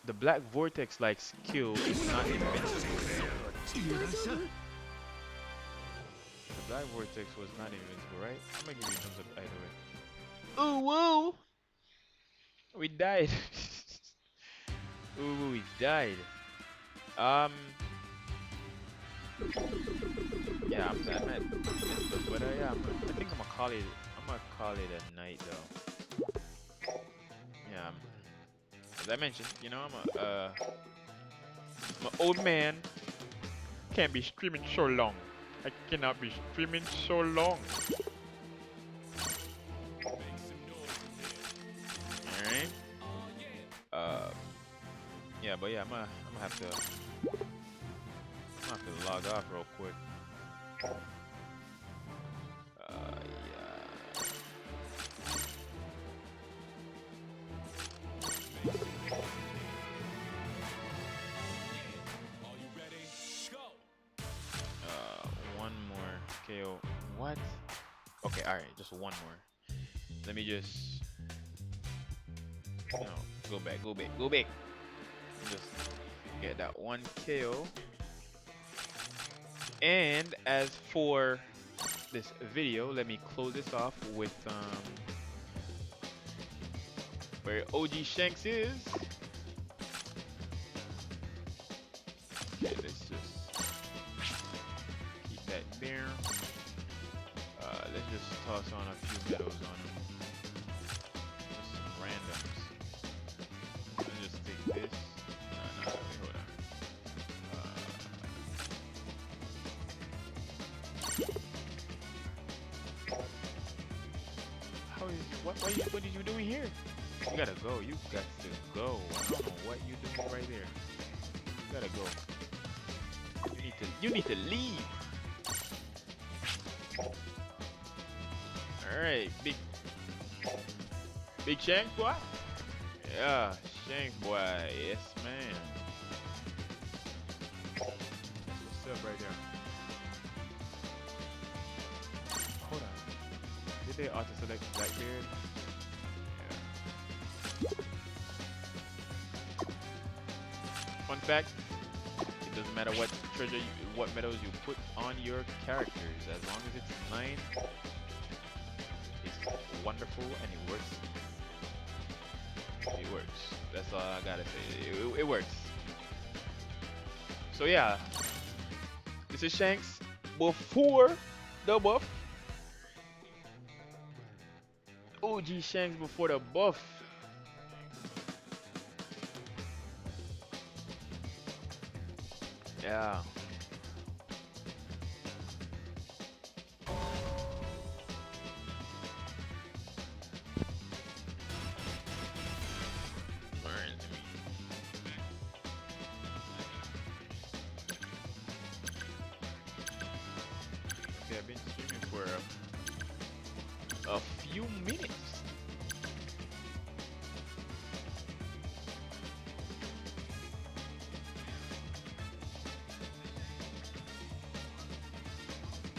The Black Vortex like skill is not invincible. The Black Vortex was not invincible, right? I'm gonna give you thumbs up either way. Ooh woo! We died. Ooh, we died. Um, yeah, I'm at but yeah, I think I'm gonna call it. I'm gonna call it a night though. Yeah, as I mentioned, you know, I'm an old man. Can't be streaming so long. I cannot be streaming so long. All right. Uh, yeah, but yeah, I'm gonna have to log off real quick. Yeah. One more KO. What? Okay, all right, just one more. Let me just, no, go back. Just get that one KO. And as for this video, let me close this off with where OG Shanks is. Okay, let's just keep that there. Let's just toss on a few medals on him. Just some randoms. Let's just take this. No, wait, hold on. How is what are you doing here? You gotta go. You got to go. I don't know what you doing right there. You gotta go. You need to leave. All right, big Shanks boy. Yeah, Shanks boy. Yes, man. What's up right there? Hold on. Did they auto select Blackbeard? Yeah. Fun fact. It doesn't matter what what medals you put on your characters, as long as it's 9, it's wonderful and it works. It works. That's all I gotta say. It works. So yeah, this is Shanks before the buff. OG Shanks before the buff. Yeah. Okay, I've been streaming for a few minutes.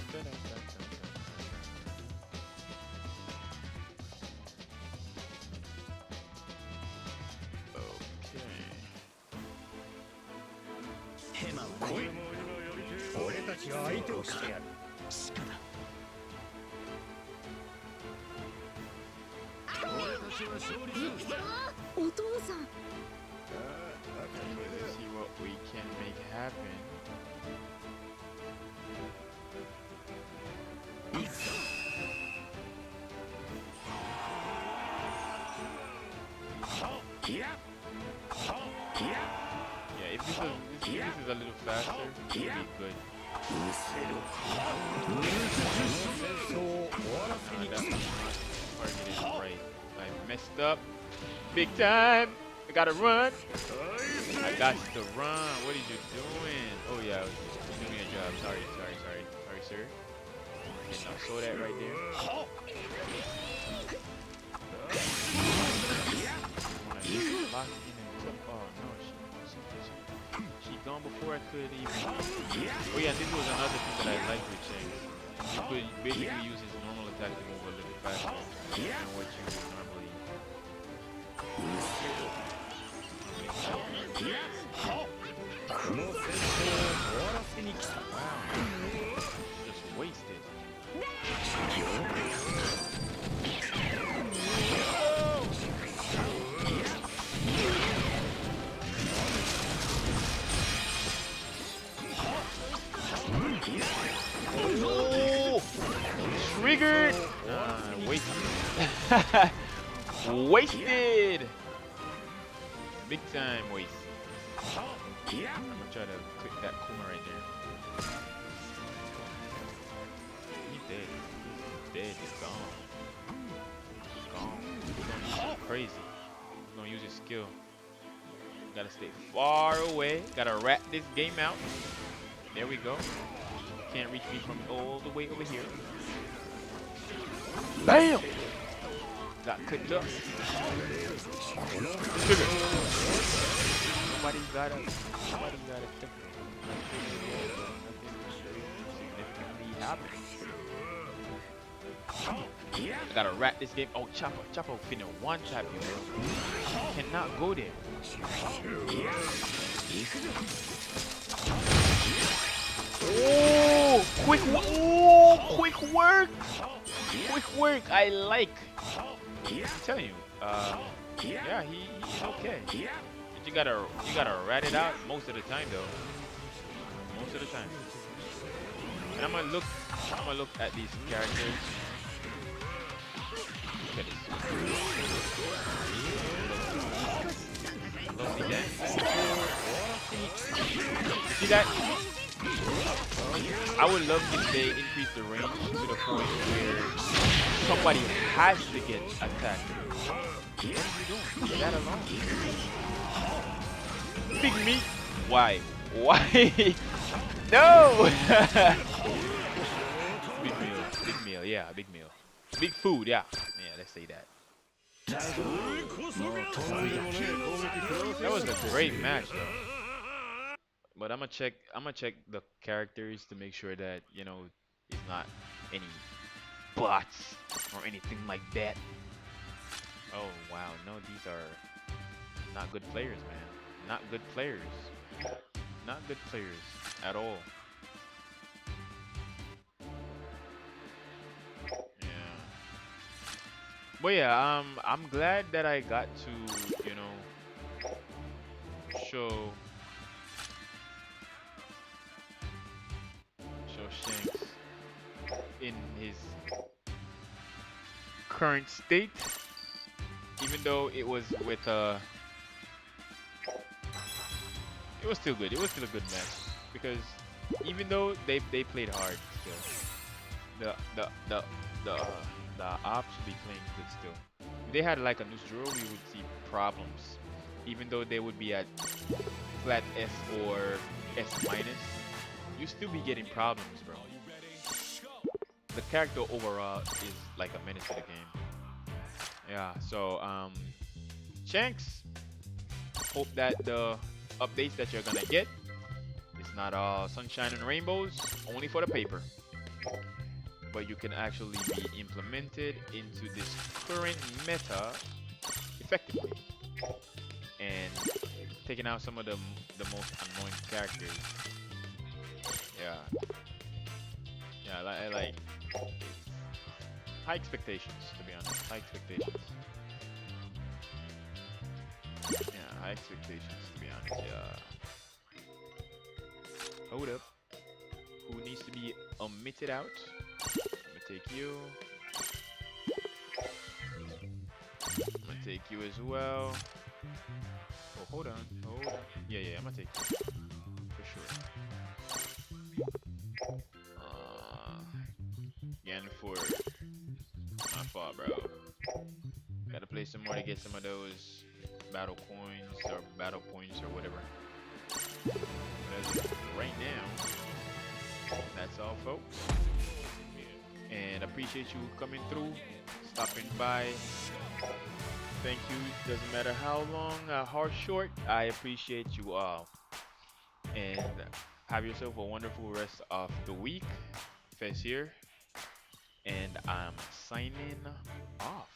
Okay. 俺たちが相手をしてやる。俺たちは勝利する。お父さん。 Let's see what we can make happen. Yeah, if this is a little faster, it'll be good. That's not targeted right. I messed up. Big time. I gotta run. I got to run. What are you doing? Oh yeah, you're doing your job. Sorry, sir. Okay, now show that right there. When I just locked in and took. Oh no, she gone before I could even. Oh yeah, this was another thing that I liked with Shanks. You could basically use his normal attack to move a little faster than what you would normally. Wow. Just wasted. Wasted. Big time waste. I'm gonna try to click that Kuma right there. He's dead. He's dead. He's gone. He's gone. He's gonna do something crazy. He's gonna use his skill. Gotta stay far away. Gotta rat this game out. There we go. Can't reach me from all the way over here. Bam! Got clipped up. Trigger. Nobody's got a tip. Significantly happening. I gotta rat this game. Oh, Chopper. Chopper finna one tap you, bro. Cannot go there. Oh, quick work. Oh, quick work. Quick work. I like. I'm telling you. Yeah, he's okay. But you gotta rat it out most of the time, though. Most of the time. And I'm gonna look at these characters. Look at this. Look, see that? See that? I would love if they increase the range to the point where somebody has to get attacked. What are you doing? Leave that alone. Big meat. Why? Why? No! Big meal. Big meal. Yeah, big meal. Big food. Yeah. Yeah, let's say that. That was a great match, though. But I'm gonna check the characters to make sure that, it's not any bots or anything like that. Oh wow, no, these are not good players, man. Not good players. Not good players at all. Yeah. But yeah, I'm glad that I got to, show Shanks in his current state, even though it was with it was still good. It was still a good match because even though they played hard still, the the the the the ops should be playing good still. If they had like a neutral, we would see problems. Even though they would be at flat S or S minus, you still be getting problems, bro. The character overall is like a menace to the game. Yeah, so Shanks, hope that the updates that you're gonna get, it's not all sunshine and rainbows, only for the paper. But you can actually be implemented into this current meta effectively. And taking out some of the most annoying characters. Yeah. Yeah, I like high expectations, to be honest. High expectations. Yeah, high expectations, to be honest. Yeah. Hold up. Who needs to be omitted out? I'm gonna take you. I'm gonna take you as well. Oh, hold on. Hold on. Yeah, I'm gonna take you. For sure. Again, for my fault, bro. Gotta play some more to get some of those battle coins or battle points or whatever. But as of right now, that's all, folks. And appreciate you coming through, stopping by. Thank you. Doesn't matter how long or short, I appreciate you all. And have yourself a wonderful rest of the week. Fez here. And I'm signing off.